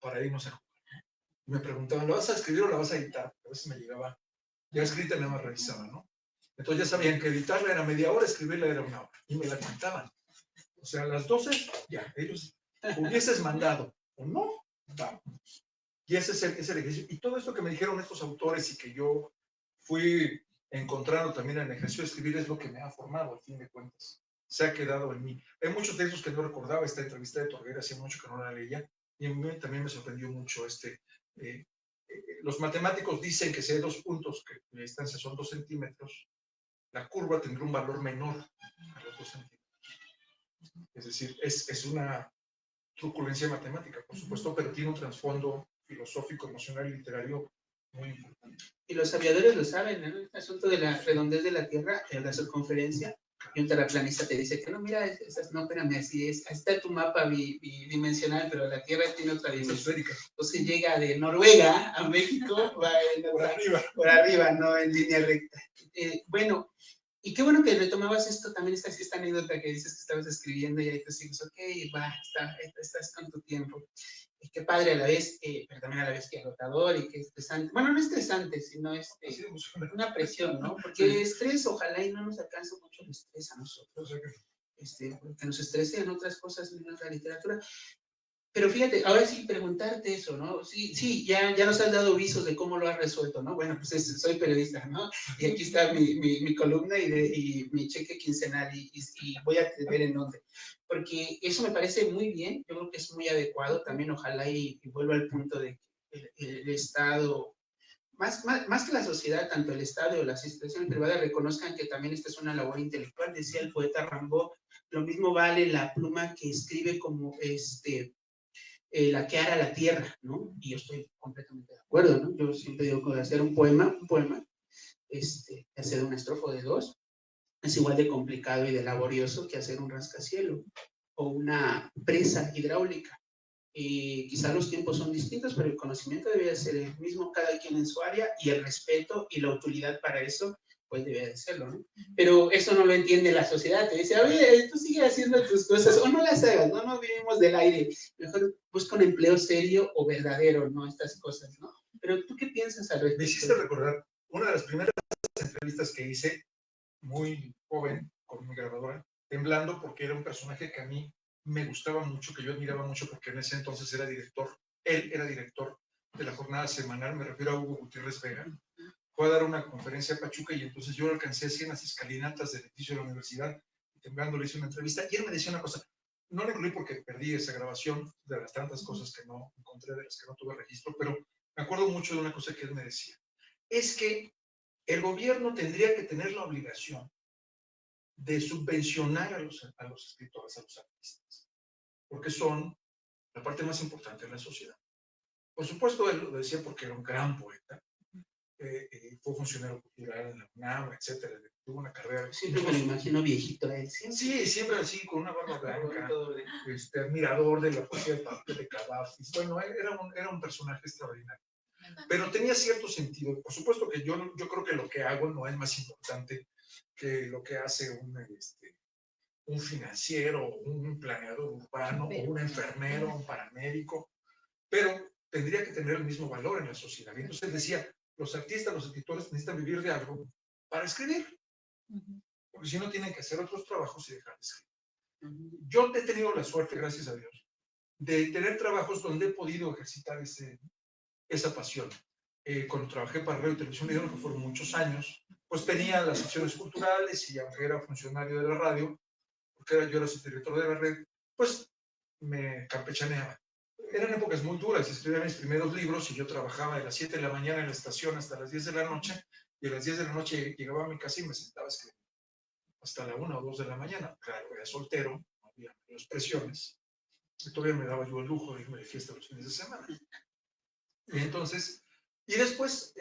para irnos a jugar. Y me preguntaban, ¿la vas a escribir o la vas a editar? A veces me llegaba ya escrita y nada más revisaba, ¿no? Entonces ya sabían que editarla era media hora, escribirla era 1 hora. Y me la contaban. O sea, a las 12, ya, ellos hubieses mandado, o no, vamos. Y ese es el ejercicio. Y todo esto que me dijeron estos autores y que yo fui encontrando también en el ejercicio de escribir es lo que me ha formado, al fin de cuentas. Se ha quedado en mí. Hay muchos textos que no recordaba. Esta entrevista de Torguera hacía mucho que no la leía. Y a mí también me sorprendió mucho los matemáticos dicen que si hay 2 puntos, que la distancia son 2 centímetros, la curva tendrá un valor menor a los 2 centímetros. Es decir, es una truculencia matemática, por supuesto, pero tiene un trasfondo filosófico, emocional y literario muy importante. Y los aviadores lo saben, ¿no? El asunto de la redondez de la Tierra, en la circunferencia, y un terraplanista te dice que no, mira, no, espérame, así es, ahí está tu mapa bidimensional, pero la Tierra tiene otra dimensión. Entonces llega de Noruega a México, va por arriba, no en línea recta. Bueno, y qué bueno que retomabas esto, también esta anécdota que dices que estabas escribiendo y ahí te dices, ok, va, estás con tu tiempo. Y qué padre a la vez, pero también a la vez que agotador y que estresante. Bueno, no estresante, sino una presión, ¿no? Porque el estrés, ojalá y no nos alcance mucho el estrés a nosotros, porque nos estresen otras cosas menos la literatura. Pero fíjate, ahora sí preguntarte eso, ¿no? Sí, ya nos has dado visos de cómo lo has resuelto, ¿no? Bueno, pues soy periodista, ¿no? Y aquí está mi columna y mi cheque quincenal y voy a ver en dónde. Porque eso me parece muy bien, yo creo que es muy adecuado también, ojalá y vuelva al punto de que el Estado, más que la sociedad, tanto el Estado o las instituciones privadas reconozcan que también esta es una labor intelectual. Decía el poeta Rimbaud, lo mismo vale la pluma que escribe como laquear a la tierra, ¿no? Y yo estoy completamente de acuerdo, ¿no? Yo siempre digo que hacer un poema, hacer una estrofa de 2, es igual de complicado y de laborioso que hacer un rascacielos o una presa hidráulica. Y quizá los tiempos son distintos, pero el conocimiento debe ser el mismo, cada quien en su área, y el respeto y la utilidad para eso, pues debe de serlo, ¿no? Pero eso no lo entiende la sociedad, te dice, a ver, tú sigue haciendo tus cosas, o no las hagas, no vivimos del aire, mejor busca un empleo serio o verdadero, ¿no? Estas cosas, ¿no? Pero ¿tú qué piensas al respecto? Me hiciste recordar una de las primeras entrevistas que hice, muy joven, con mi grabadora, temblando porque era un personaje que a mí me gustaba mucho, que yo admiraba mucho porque en ese entonces era director, él era director de la jornada semanal, me refiero a Hugo Gutiérrez Vega. Fue a dar una conferencia a Pachuca y entonces yo lo alcancé así en las escalinatas del edificio de la universidad y temblando le hice una entrevista y él me decía una cosa, no la incluí porque perdí esa grabación de las tantas cosas que no encontré, de las que no tuve registro, pero me acuerdo mucho de una cosa que él me decía, es que el gobierno tendría que tener la obligación de subvencionar a los escritores, a los artistas, porque son la parte más importante de la sociedad. Por supuesto, él lo decía porque era un gran poeta, fue funcionario cultural en la UNAM, etcétera, tuvo una carrera. Siempre me lo imagino viejito a él, ¿sí? Sí, siempre así, con una barba blanca, admirador de la poesía de Cavafis. Bueno, era un personaje extraordinario. Pero tenía cierto sentido. Por supuesto que yo creo que lo que hago no es más importante que lo que hace un financiero, un planeador urbano, o un enfermero, un paramédico, pero tendría que tener el mismo valor en la sociedad. Y entonces decía, los artistas, los escritores necesitan vivir de algo para escribir, porque si no tienen que hacer otros trabajos y dejar de escribir. Yo he tenido la suerte, gracias a Dios, de tener trabajos donde he podido ejercitar esa pasión. Cuando trabajé para Radio y Televisión Mediano, que fueron muchos años, pues tenía las secciones culturales y aunque era funcionario de la radio, porque yo era subdirector de la red, pues me campechaneaba. Eran épocas muy duras, escribía mis primeros libros y yo trabajaba de las 7 de la mañana en la estación hasta las 10 de la noche y a las 10 de la noche llegaba a mi casa y me sentaba a escribir hasta la 1 o 2 de la mañana. Claro, era soltero, no había menos presiones y todavía me daba yo el lujo de irme de fiesta los fines de semana. Y entonces, y después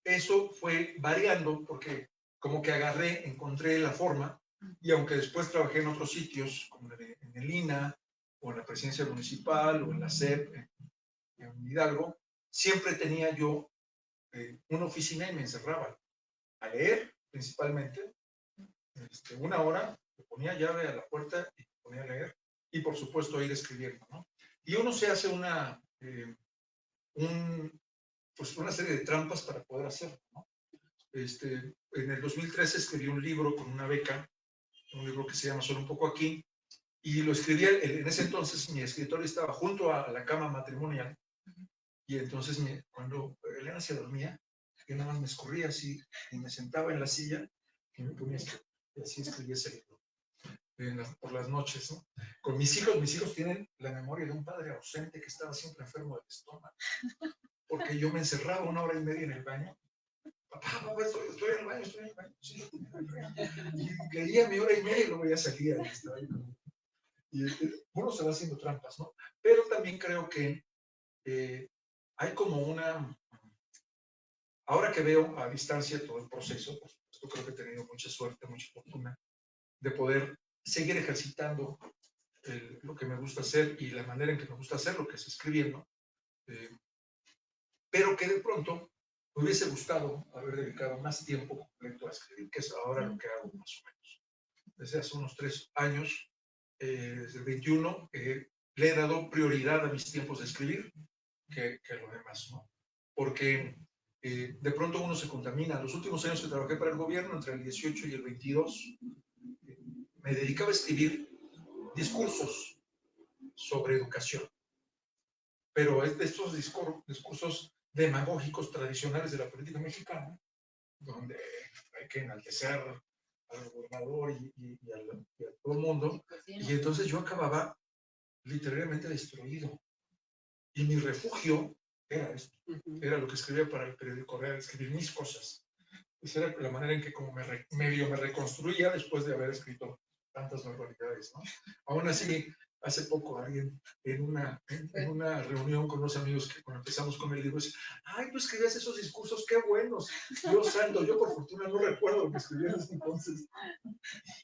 eso fue variando porque como que encontré la forma y aunque después trabajé en otros sitios, como en el INA o en la presidencia municipal o en la SEP, en Hidalgo, siempre tenía yo una oficina y me encerraba a leer principalmente, una hora, me ponía llave a la puerta y me ponía a leer y por supuesto a ir escribiendo, ¿no? Y uno se hace pues una serie de trampas para poder hacerlo, ¿no? En el 2013 escribí un libro con una beca, un libro que se llama Solo un poco aquí, y lo escribí, en ese entonces mi escritorio estaba junto a la cama matrimonial, y entonces cuando Elena se dormía, yo nada más me escurría así, y me sentaba en la silla, y me ponía y así escribía ese libro, por las noches, ¿no? Con mis hijos tienen la memoria de un padre ausente que estaba siempre enfermo del estómago, porque yo me encerraba 1 hora y media en el baño. Papá, estoy en el baño, sí. Y leía mi 1 hora y media y luego ya salía. Y uno se va haciendo trampas, ¿no? Pero también creo que hay como una... Ahora que veo a distancia todo el proceso, por supuesto, creo que he tenido mucha suerte, mucha fortuna de poder seguir ejercitando lo que me gusta hacer y la manera en que me gusta hacer lo que es escribiendo, pero que de pronto me hubiese gustado haber dedicado más tiempo completo a escribir, que es ahora lo que hago más o menos. Desde hace unos 3 años, desde el 21, le he dado prioridad a mis tiempos de escribir que lo demás, ¿no? Porque de pronto uno se contamina. Los últimos años que trabajé para el gobierno, entre el 18 y el 22, me dedicaba a escribir discursos sobre educación. Pero es de estos discursos demagógicos tradicionales de la política mexicana, donde hay que enaltecer al gobernador y a todo el mundo. Y entonces yo acababa literalmente destruido. Y mi refugio era esto. Era lo que escribía para el periódico Real, escribir mis cosas. Esa era la manera en que como medio me reconstruía después de haber escrito tantas barbaridades, ¿no? Aún así, hace poco alguien en una reunión con unos amigos que cuando empezamos con el libro dice, ay, tú escribías esos discursos, qué buenos. Dios santo, yo por fortuna no recuerdo lo que escribí en ese entonces.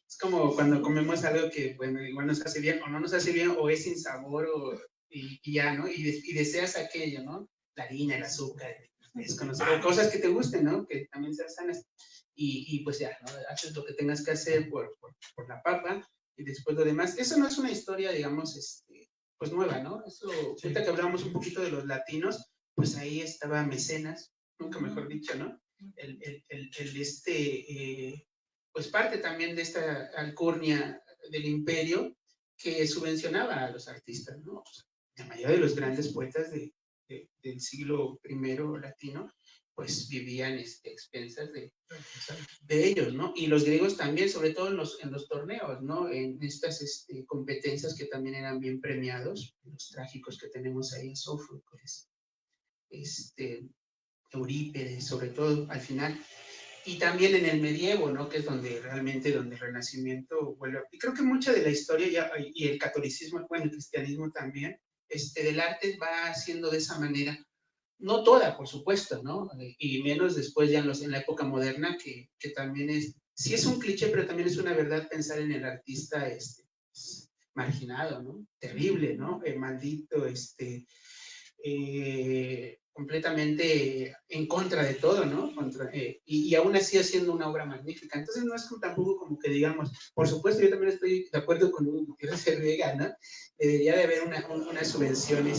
Es como cuando comemos algo que, bueno, igual nos hace bien o no nos hace bien o es sin sabor y ya, ¿no? Y deseas aquello, ¿no? La harina, el azúcar, desconocer cosas que te gusten, ¿no? Que también sean sanas. Y pues ya, ¿no? Haces lo que tengas que hacer por la papa y después lo demás. Eso no es una historia, digamos, pues nueva, ¿no? Eso, ahorita que hablábamos un poquito de los latinos, pues ahí estaba Mecenas, nunca mejor dicho, ¿no? Pues parte también de esta alcurnia del imperio que subvencionaba a los artistas, ¿no? O sea, la mayoría de los grandes poetas del siglo I latino, pues vivían expensas de ellos, ¿no? Y los griegos también, sobre todo en los torneos, ¿no? En estas competencias que también eran bien premiados, los trágicos que tenemos ahí, Sófocles, Eurípides, sobre todo al final. Y también en el medievo, ¿no? Que es donde realmente, donde el Renacimiento vuelve. Y creo que mucha de la historia ya, y el catolicismo, bueno, el cristianismo también, del arte va haciendo de esa manera. No toda, por supuesto, ¿no? Y menos después ya en la época moderna, que también sí es un cliché, pero también es una verdad pensar en el artista marginado, ¿no? Terrible, ¿no? Maldito, completamente en contra de todo, ¿no? Y aún así haciendo una obra magnífica. Entonces no es tampoco como que digamos, por supuesto yo también estoy de acuerdo con Hugo Gutiérrez Cervega, ¿no? Debería de haber una subvención,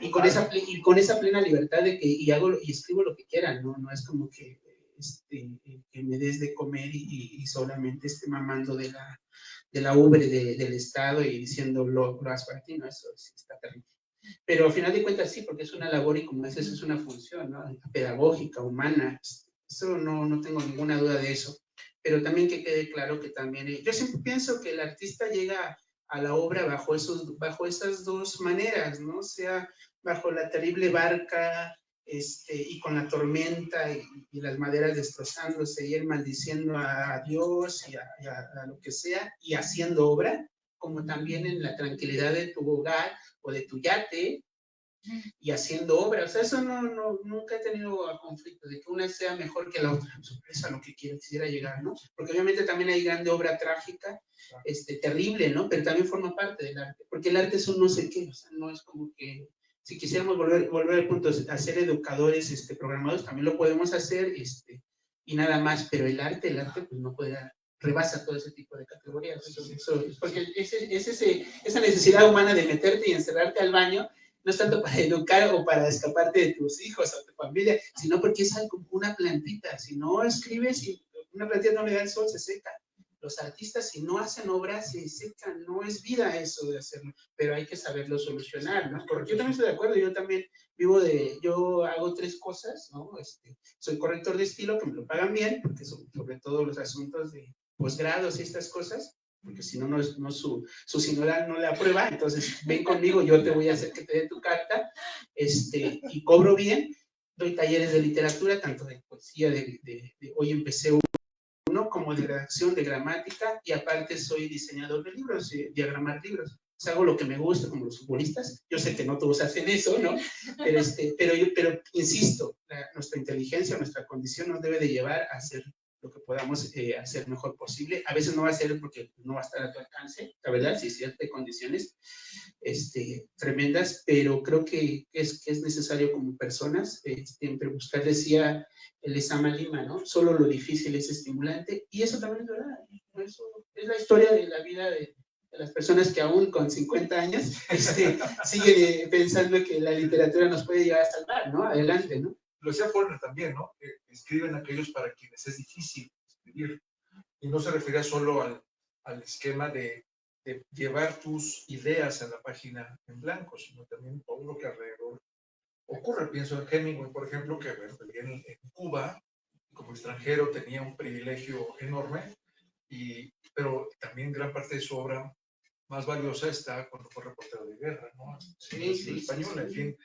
y con esa plena libertad de que y escribo lo que quieran, ¿no? No es como que, que me des de comer y solamente esté mamando de la ubre del Estado y diciendo lo aspartino, eso sí está terrible. Pero al final de cuentas sí, porque es una labor y como dices, es una función, ¿no? Pedagógica, humana, eso no tengo ninguna duda de eso. Pero también que quede claro que también, yo siempre pienso que el artista llega a la obra bajo esas dos maneras, ¿no? O sea, bajo la terrible barca, y con la tormenta y las maderas destrozándose y él maldiciendo a Dios y a lo que sea y haciendo obra, como también en la tranquilidad de tu hogar o de tu yate y haciendo obra. O sea, eso nunca he tenido conflicto de que una sea mejor que la otra. Eso es a lo que quisiera llegar, ¿no? Porque obviamente también hay grande obra trágica, terrible, ¿no? Pero también forma parte del arte, porque el arte es un no sé qué, o sea, no es como que si quisiéramos volver al punto a ser educadores programados, también lo podemos hacer, y nada más, pero el arte pues no puede dar, rebasa todo ese tipo de categorías. Porque esa necesidad humana de meterte y encerrarte al baño no es tanto para educar o para escaparte de tus hijos o tu familia, sino porque es algo como una plantita. Si no escribes, y una plantita no le da el sol, se seca. Los artistas, si no hacen obras, se secan. No es vida eso de hacerlo, pero hay que saberlo solucionar, ¿no? Porque yo también estoy de acuerdo, yo también yo hago 3 cosas, ¿no? Soy corrector de estilo, que me lo pagan bien, porque sobre todo los asuntos de posgrados y estas cosas, porque si no, su sinodal no le aprueba, entonces ven conmigo, yo te voy a hacer que te dé tu carta, y cobro bien. Doy talleres de literatura, tanto de poesía, hoy empecé uno como de redacción, de gramática, y aparte soy diseñador de libros, diagramar libros. O pues hago lo que me gusta, como los futbolistas. Yo sé que no todos hacen eso, ¿no? Pero insisto, nuestra inteligencia, nuestra condición nos debe de llevar a hacer lo que podamos hacer mejor posible. A veces no va a ser porque no va a estar a tu alcance, la verdad, si ciertas condiciones tremendas, pero creo que es necesario como personas siempre buscar, decía Lezama Lima, ¿no? Solo lo difícil es estimulante, y eso también es verdad. Eso es la historia de la vida de las personas que aún con 50 años siguen pensando que la literatura nos puede llegar a salvar, ¿no? Adelante, ¿no? Lo decía Faulkner también, ¿no? Escriben aquellos para quienes es difícil escribir. Y no se refería solo al esquema de llevar tus ideas a la página en blanco, sino también todo lo que alrededor ocurre. Pienso en Hemingway, por ejemplo, que vivía en Cuba, como extranjero tenía un privilegio enorme, pero también gran parte de su obra más valiosa está cuando fue reportero de guerra, ¿no? Sí, español, sí. en fin,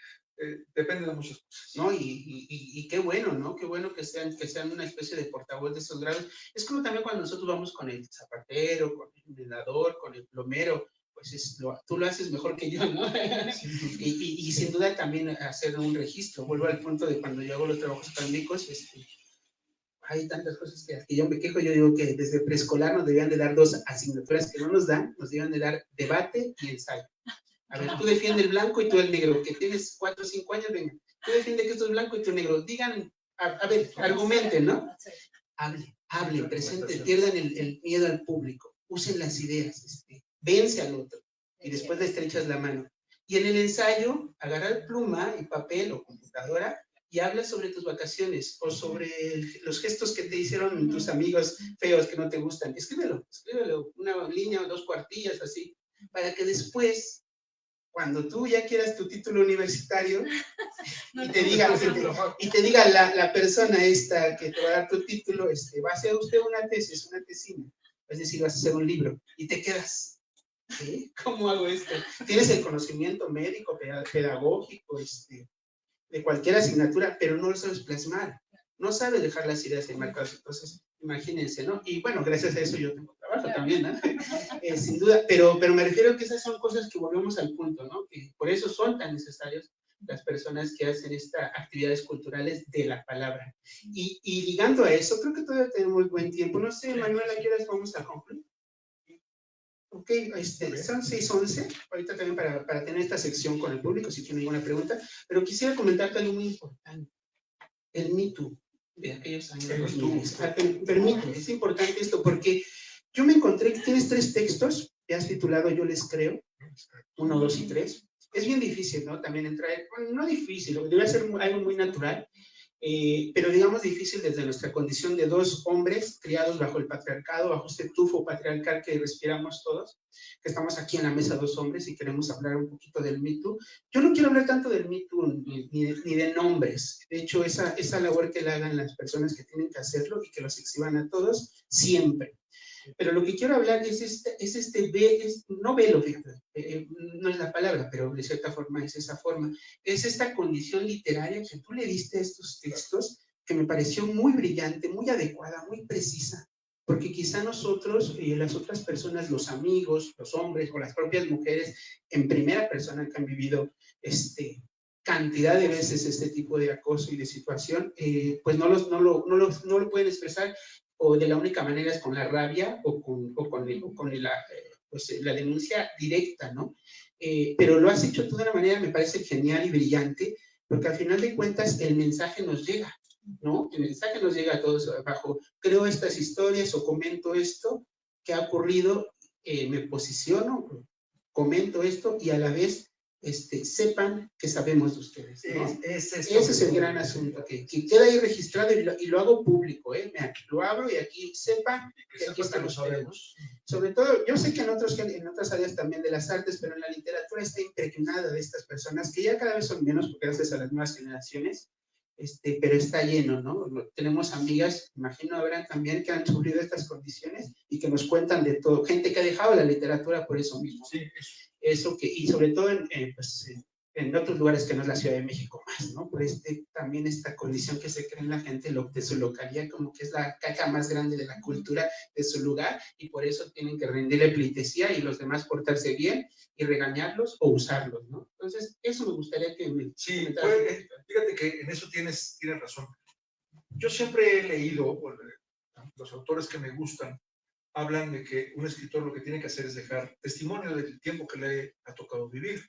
depende de muchas cosas. No, y qué bueno, ¿no? Qué bueno que sean una especie de portavoz de esos grados. Es como también cuando nosotros vamos con el zapatero, con el velador, con el plomero, pues tú lo haces mejor que yo, ¿no? y sin duda también hacer un registro. Vuelvo al punto de cuando yo hago los trabajos académicos, hay tantas cosas que yo me quejo. Yo digo que desde preescolar nos debían de dar 2 asignaturas que no nos dan, nos debían de dar debate y ensayo. A ver, tú defiende el blanco y tú el negro, que tienes 4 o 5 años, venga, tú defiende que esto es blanco y tú negro. Digan, a ver, argumenten, ¿no? Hablen, presenten, pierdan el miedo al público, usen las ideas, vence al otro y después le estrechas la mano. Y en el ensayo, agarrar pluma y papel o computadora y habla sobre tus vacaciones o sobre los gestos que te hicieron tus amigos feos que no te gustan. Escríbelo, una línea o 2 cuartillas así, para que después, cuando tú ya quieras tu título universitario y te diga la persona esta que te va a dar tu título, va a hacer usted una tesis, una tesina, es decir, vas a hacer un libro y te quedas. ¿Sí? ¿Cómo hago esto? Tienes el conocimiento médico, pedagógico, de cualquier asignatura, pero no lo sabes plasmar, no sabes dejar las ideas enmarcadas. Entonces, imagínense, ¿no? Y bueno, gracias a eso yo tengo trabajo también, ¿no? Sin duda, pero me refiero a que esas son cosas que volvemos al punto, ¿no? Que por eso son tan necesarios las personas que hacen estas actividades culturales de la palabra. Y ligando a eso, creo que todavía tenemos buen tiempo. No sé, Manuel, ¿a qué horas vamos a concluir? Ok, son 6:11, ahorita también para tener esta sección con el público, si tienen alguna pregunta, pero quisiera comentarte algo muy importante, el Me Too de aquellos años 2000. Permíteme, es importante esto porque yo me encontré que tienes 3 textos, que has titulado Yo les creo, 1, 2 y 3. Es bien difícil, ¿no? También entrar, bueno, no difícil, debe ser algo muy natural, pero digamos difícil desde nuestra condición de 2 hombres criados bajo el patriarcado, bajo este tufo patriarcal que respiramos todos, que estamos aquí en la mesa 2 hombres y queremos hablar un poquito del Me Too. Yo no quiero hablar tanto del Me Too ni de nombres. De hecho, esa labor que le hagan las personas que tienen que hacerlo y que los exhiban a todos, siempre. Pero lo que quiero hablar no velo, fíjate, no es la palabra, pero de cierta forma es esa forma, es esta condición literaria que tú le diste a estos textos, que me pareció muy brillante, muy adecuada, muy precisa, porque quizá nosotros y las otras personas, los amigos, los hombres o las propias mujeres en primera persona que han vivido cantidad de veces este tipo de acoso y de situación, pues no lo pueden expresar, o de la única manera es con la rabia o con la denuncia directa, ¿no? Pero lo has hecho tú de una manera, me parece genial y brillante, porque al final de cuentas el mensaje nos llega, ¿no? El mensaje nos llega a todos abajo. Creo estas historias o comento esto que ha ocurrido, me posiciono, comento esto y a la vez sepan que sabemos de ustedes, ¿no? Ese es el gran asunto, que queda ahí registrado y lo hago público, lo abro y aquí sepan que aquí estamos ustedes. Sobre todo, yo sé que en otras áreas también de las artes, pero en la literatura está impregnada de estas personas, que ya cada vez son menos gracias a las nuevas generaciones, pero está lleno, ¿no? Tenemos amigas, imagino habrán también, que han sufrido estas condiciones y que nos cuentan de todo, gente que ha dejado la literatura por eso mismo. Sí. Y sobre todo en otros lugares que no es la Ciudad de México más, ¿no? Por también esta condición que se cree en la gente de su localidad, como que es la caca más grande de la cultura de su lugar, y por eso tienen que rendirle pleitesía y los demás portarse bien y regañarlos o usarlos, ¿no? Entonces, eso me gustaría que me sí, pues, fíjate que en eso tienes razón. Yo siempre he leído, los autores que me gustan, hablan de que un escritor lo que tiene que hacer es dejar testimonio del tiempo que le ha tocado vivir,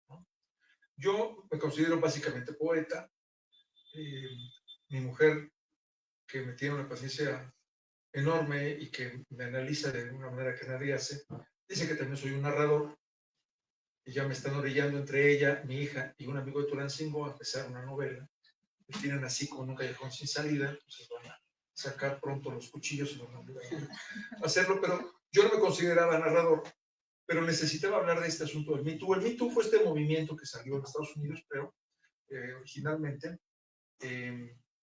¿no? Yo me considero básicamente poeta. Mi mujer, que me tiene una paciencia enorme y que me analiza de una manera que nadie hace, dice que también soy un narrador, y ya me están orillando entre ella, mi hija y un amigo de Tulancingo a empezar una novela. Me tienen así como en un callejón sin salida, entonces van a sacar pronto los cuchillos y van a hacerlo, pero yo no me consideraba narrador, pero necesitaba hablar de este asunto del Me Too. El Me Too fue este movimiento que salió en Estados Unidos, pero originalmente,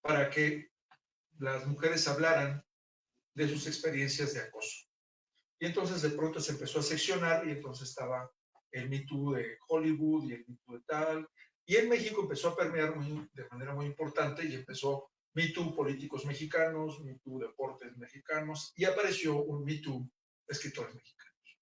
para que las mujeres hablaran de sus experiencias de acoso. Y entonces de pronto se empezó a seccionar y entonces estaba el Me Too de Hollywood y el Me Too de tal. Y en México empezó a permear de manera muy importante y empezó Me Too políticos mexicanos, Me Too deportes mexicanos y apareció un Me Too escritores mexicanos.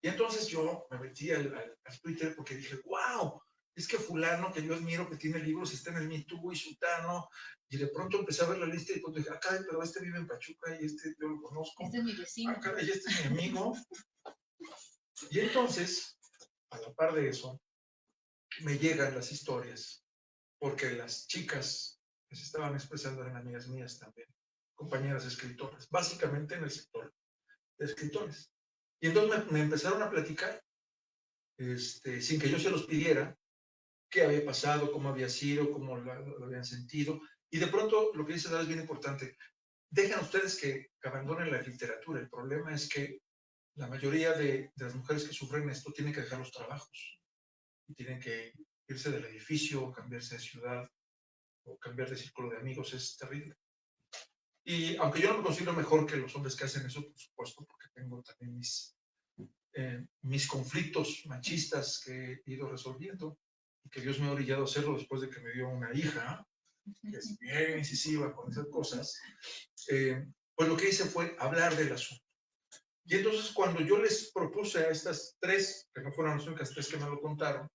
Y entonces yo me metí al Twitter porque dije, wow, es que fulano que yo admiro que tiene libros está en el Me Too y sultano. Y de pronto empecé a ver la lista y pues dije, acá, pero este vive en Pachuca y este yo lo conozco. Este es mi vecino. Acá, y este es mi amigo. Y entonces, a la par de eso, me llegan las historias, porque las chicas que se estaban expresando eran amigas mías también, compañeras escritoras, básicamente en el sector de escritores. Y entonces me empezaron a platicar, sin que yo se los pidiera, qué había pasado, cómo había sido, cómo lo habían sentido. Y de pronto, lo que dice Dara es bien importante. Dejan ustedes que abandonen la literatura. El problema es que la mayoría de las mujeres que sufren esto tienen que dejar los trabajos. Y tienen que irse del edificio, o cambiarse de ciudad, o cambiar de círculo de amigos. Es terrible. Y aunque yo no me considero mejor que los hombres que hacen eso, por supuesto, porque tengo también mis conflictos machistas que he ido resolviendo y que Dios me ha orillado a hacerlo después de que me dio una hija, que es bien incisiva con esas cosas, pues lo que hice fue hablar del asunto. Y entonces cuando yo les propuse a estas tres, que no fueron las únicas tres que me lo contaron,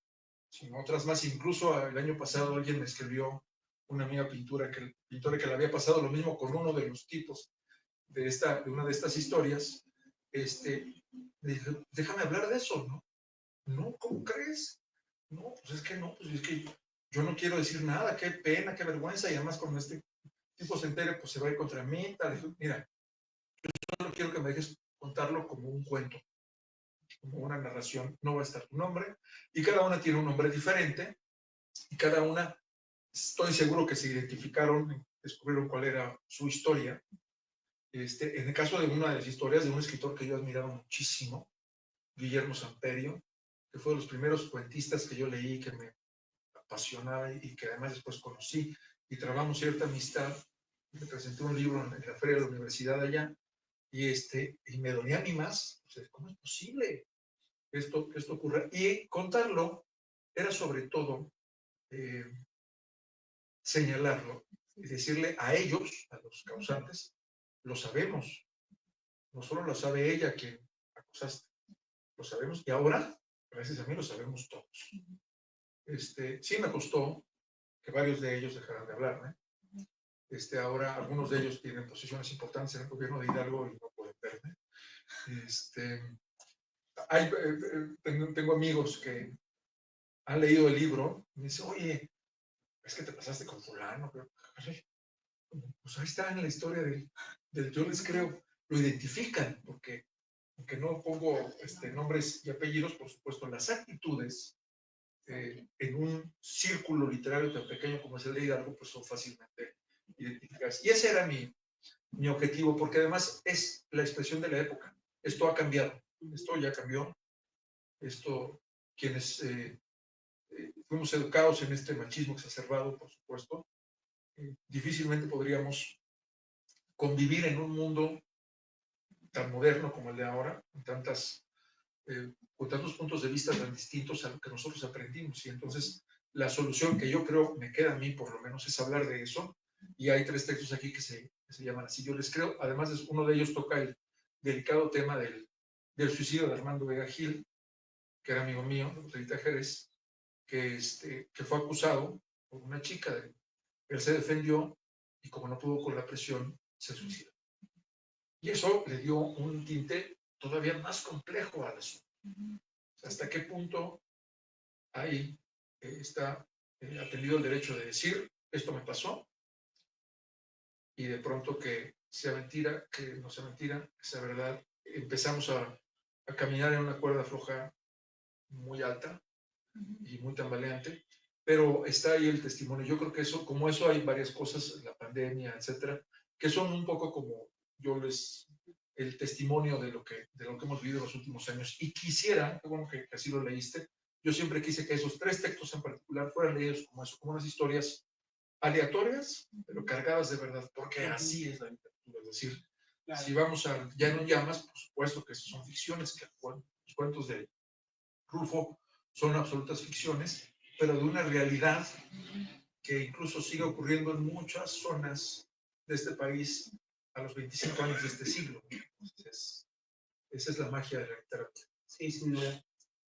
sino otras más, incluso el año pasado alguien me escribió, una amiga pintora que le había pasado lo mismo con uno de los tipos de una de estas historias, le dije, déjame hablar de eso, ¿no? No, ¿cómo crees? No, pues es que yo no quiero decir nada, qué pena, qué vergüenza, y además cuando este tipo se entere, pues se va a ir contra mí, tal. Dije, mira, yo solo quiero que me dejes contarlo como un cuento, como una narración, no va a estar tu nombre, y cada una tiene un nombre diferente, y cada una, estoy seguro que se identificaron, descubrieron cuál era su historia. En el caso de una de las historias de un escritor que yo admiraba muchísimo, Guillermo Samperio, que fue de los primeros cuentistas que yo leí, que me apasionaba y que además después conocí y trabamos cierta amistad. Me presenté un libro en la feria de la universidad allá y me dolía a mí más. O sea, ¿cómo es posible que esto ocurra? Y contarlo era sobre todo señalarlo y decirle a ellos, a los causantes, lo sabemos. No solo lo sabe ella quien acusaste, lo sabemos y ahora, gracias a mí, lo sabemos todos. Sí me costó que varios de ellos dejaran de hablarme. Ahora algunos de ellos tienen posiciones importantes en el gobierno de Hidalgo y no pueden verme. Tengo amigos que han leído el libro y me dicen, oye, es que te pasaste con fulano. Pero, pues ahí está en la historia del yo les creo, lo identifican, porque aunque no pongo nombres y apellidos, por supuesto, las actitudes en un círculo literario tan pequeño como es el de Hidalgo, pues son fácilmente identificadas. Y ese era mi objetivo, porque además es la expresión de la época. Esto ha cambiado, esto ya cambió. Quienes fuimos educados en este machismo exacerbado, por supuesto, difícilmente podríamos convivir en un mundo tan moderno como el de ahora, con tantas con tantos puntos de vista tan distintos a lo que nosotros aprendimos. Y entonces la solución que yo creo me queda a mí, por lo menos, es hablar de eso. Y hay 3 textos aquí que se llaman así. Yo les creo, además, uno de ellos toca el delicado tema del suicidio de Armando Vega Gil, que era amigo mío, de Botelita Jerez, que fue acusado por una chica. Él se defendió y como no pudo con la presión, se suicidó. Y eso le dio un tinte todavía más complejo al asunto. ¿Hasta qué punto ahí está atendido el derecho de decir, esto me pasó, y de pronto que sea mentira, que no sea mentira, que sea verdad? Empezamos a caminar en una cuerda floja muy alta y muy tambaleante, pero está ahí el testimonio. Yo creo que eso, como eso hay varias cosas, la pandemia, etcétera, que son un poco como el testimonio de lo que hemos vivido en los últimos años. Y quisiera, qué bueno que así lo leíste, yo siempre quise que esos 3 textos en particular fueran leídos como eso, como unas historias aleatorias, pero cargadas de verdad, porque así es la literatura. Es decir, claro, si vamos a Ya no llamas, por supuesto que son ficciones, que los cuentos de Rulfo son absolutas ficciones, pero de una realidad que incluso sigue ocurriendo en muchas zonas de este país a los 25 años de este siglo. Entonces, esa es la magia de la literatura. Sí, sin duda.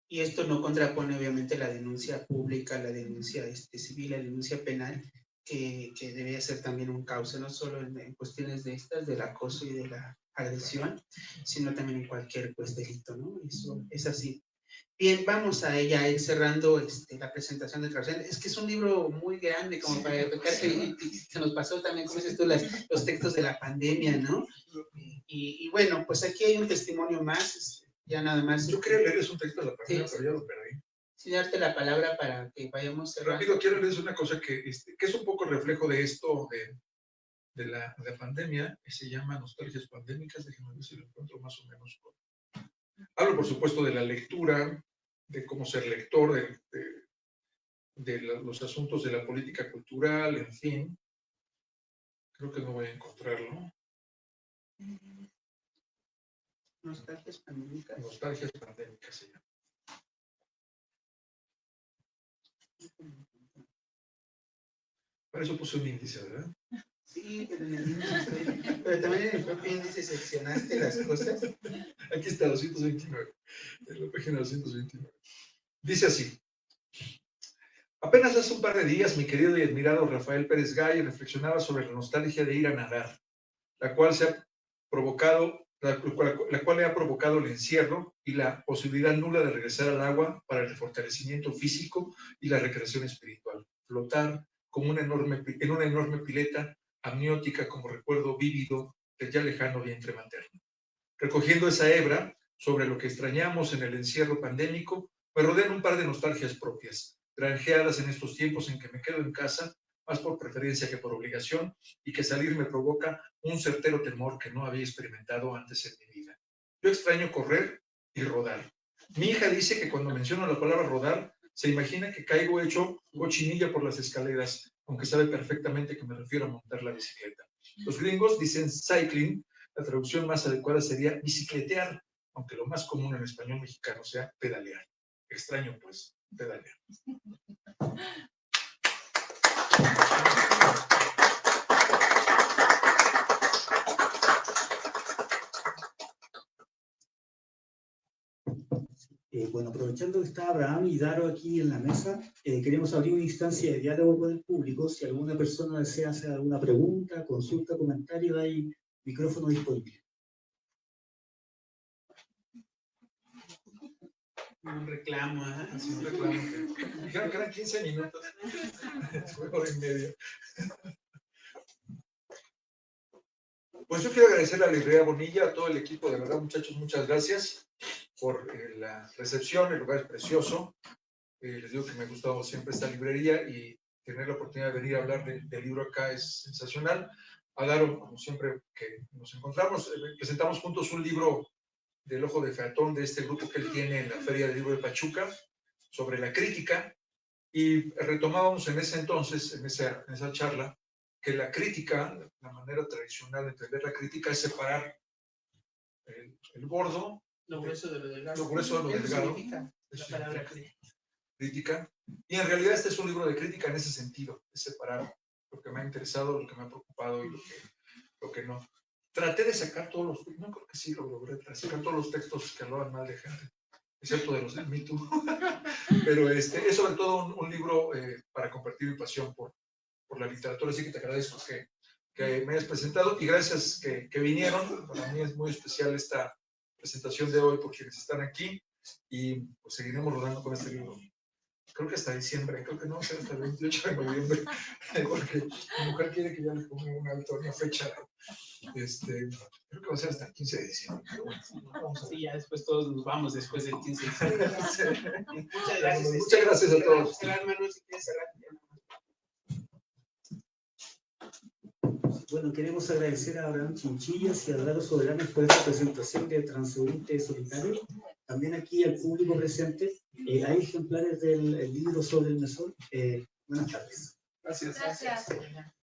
Y esto no contrapone obviamente la denuncia pública, la denuncia civil, la denuncia penal, que debe ser también un cauce, no solo en cuestiones de estas, del acoso y de la agresión, sino también en cualquier delito, ¿no? Eso es así. Bien, vamos a ella, ir cerrando la presentación de Traducción. Es que es un libro muy grande como para tocarse, y se nos pasó también, como dices tú, los textos de la pandemia, ¿no? Y bueno, pues aquí hay un testimonio más, ya nada más. Yo quería leerles un texto de la pandemia, pero ya lo perdí. Sí, darte la palabra para que vayamos cerrando. Rápido, quiero leerles una cosa que es un poco reflejo de esto, de la pandemia, que se llama Nostalgias Pandémicas. Déjenme ver si lo encuentro más o menos. Hablo, por supuesto, de la lectura, de cómo ser lector, de los asuntos de la política cultural, en fin. Creo que no voy a encontrarlo. Nostalgias Pandémicas. Nostalgias Pandémicas se llama. Para eso puse un índice, ¿verdad? Sí, pero en el índice, pero también en el propio índice seccionaste las cosas. Aquí está, 229, en la página 229. Dice así: apenas hace un par de días, mi querido y admirado Rafael Pérez Gay reflexionaba sobre la nostalgia de ir a nadar, la cual le ha provocado el encierro y la posibilidad nula de regresar al agua para el fortalecimiento físico y la recreación espiritual. Flotar como en una enorme pileta amniótica como recuerdo vívido del ya lejano vientre materno. Recogiendo esa hebra sobre lo que extrañamos en el encierro pandémico, me rodean un par de nostalgias propias, granjeadas en estos tiempos en que me quedo en casa, más por preferencia que por obligación, y que salir me provoca un certero temor que no había experimentado antes en mi vida. Yo extraño correr y rodar. Mi hija dice que cuando menciono la palabra rodar, se imagina que caigo hecho cochinilla por las escaleras, aunque sabe perfectamente que me refiero a montar la bicicleta. Los gringos dicen cycling, la traducción más adecuada sería bicicletear, aunque lo más común en español mexicano sea pedalear. Extraño, pues, pedalear. Bueno, aprovechando que está Abraham y Daro aquí en la mesa, queremos abrir una instancia de diálogo con el público. Si alguna persona desea hacer alguna pregunta, consulta, comentario, hay micrófono disponible. Un reclamo, ¿eh? Sí, un reclamo. Dijeron que eran 15 minutos. Fue hora y media. Pues yo quiero agradecer a la librería Bonilla, a todo el equipo, de verdad, muchachos, muchas gracias por la recepción. El lugar es precioso. Les digo que me ha gustado siempre esta librería y tener la oportunidad de venir a hablar del libro acá es sensacional. A Daro, como siempre que nos encontramos, presentamos juntos un libro del Ojo de Featón, de este grupo que él tiene en la Feria del Libro de Pachuca, sobre la crítica, y retomábamos en ese entonces, en esa charla, que la crítica, la manera tradicional de entender la crítica es separar el gordo Lo grueso de lo delgado. Lo grueso de lo Eso delgado. significa la palabra crítica. Crítica. Y en realidad este es un libro de crítica en ese sentido, de separar lo que me ha interesado, lo que me ha preocupado y lo que no. Traté de sacar todos los, no creo que sí lo logré, sacar todos los textos que hablaban mal de gente, excepto de los del Me Too. Pero es sobre todo un libro para compartir mi pasión por la literatura, así que te agradezco que me hayas presentado y gracias que vinieron. Para mí es muy especial esta presentación de hoy por quienes están aquí y pues seguiremos rodando con este libro. Creo que hasta diciembre, creo que no, hasta el 28 de noviembre, porque mi mujer quiere que ya le ponga una fecha. Creo que va a ser hasta el 15 de diciembre. Pero bueno, vamos a ver. Sí, ya después todos nos vamos después del 15 de diciembre. Muchas gracias. Bueno, muchas gracias a todos. Manuel, si quieres cerrar. Bueno, queremos agradecer a Abraham Chinchillas y a Eduardo Soberanes por esta presentación de Transeúnte Solitario. También aquí al público presente, hay ejemplares del libro sobre el mesón. Buenas tardes. Gracias. Gracias.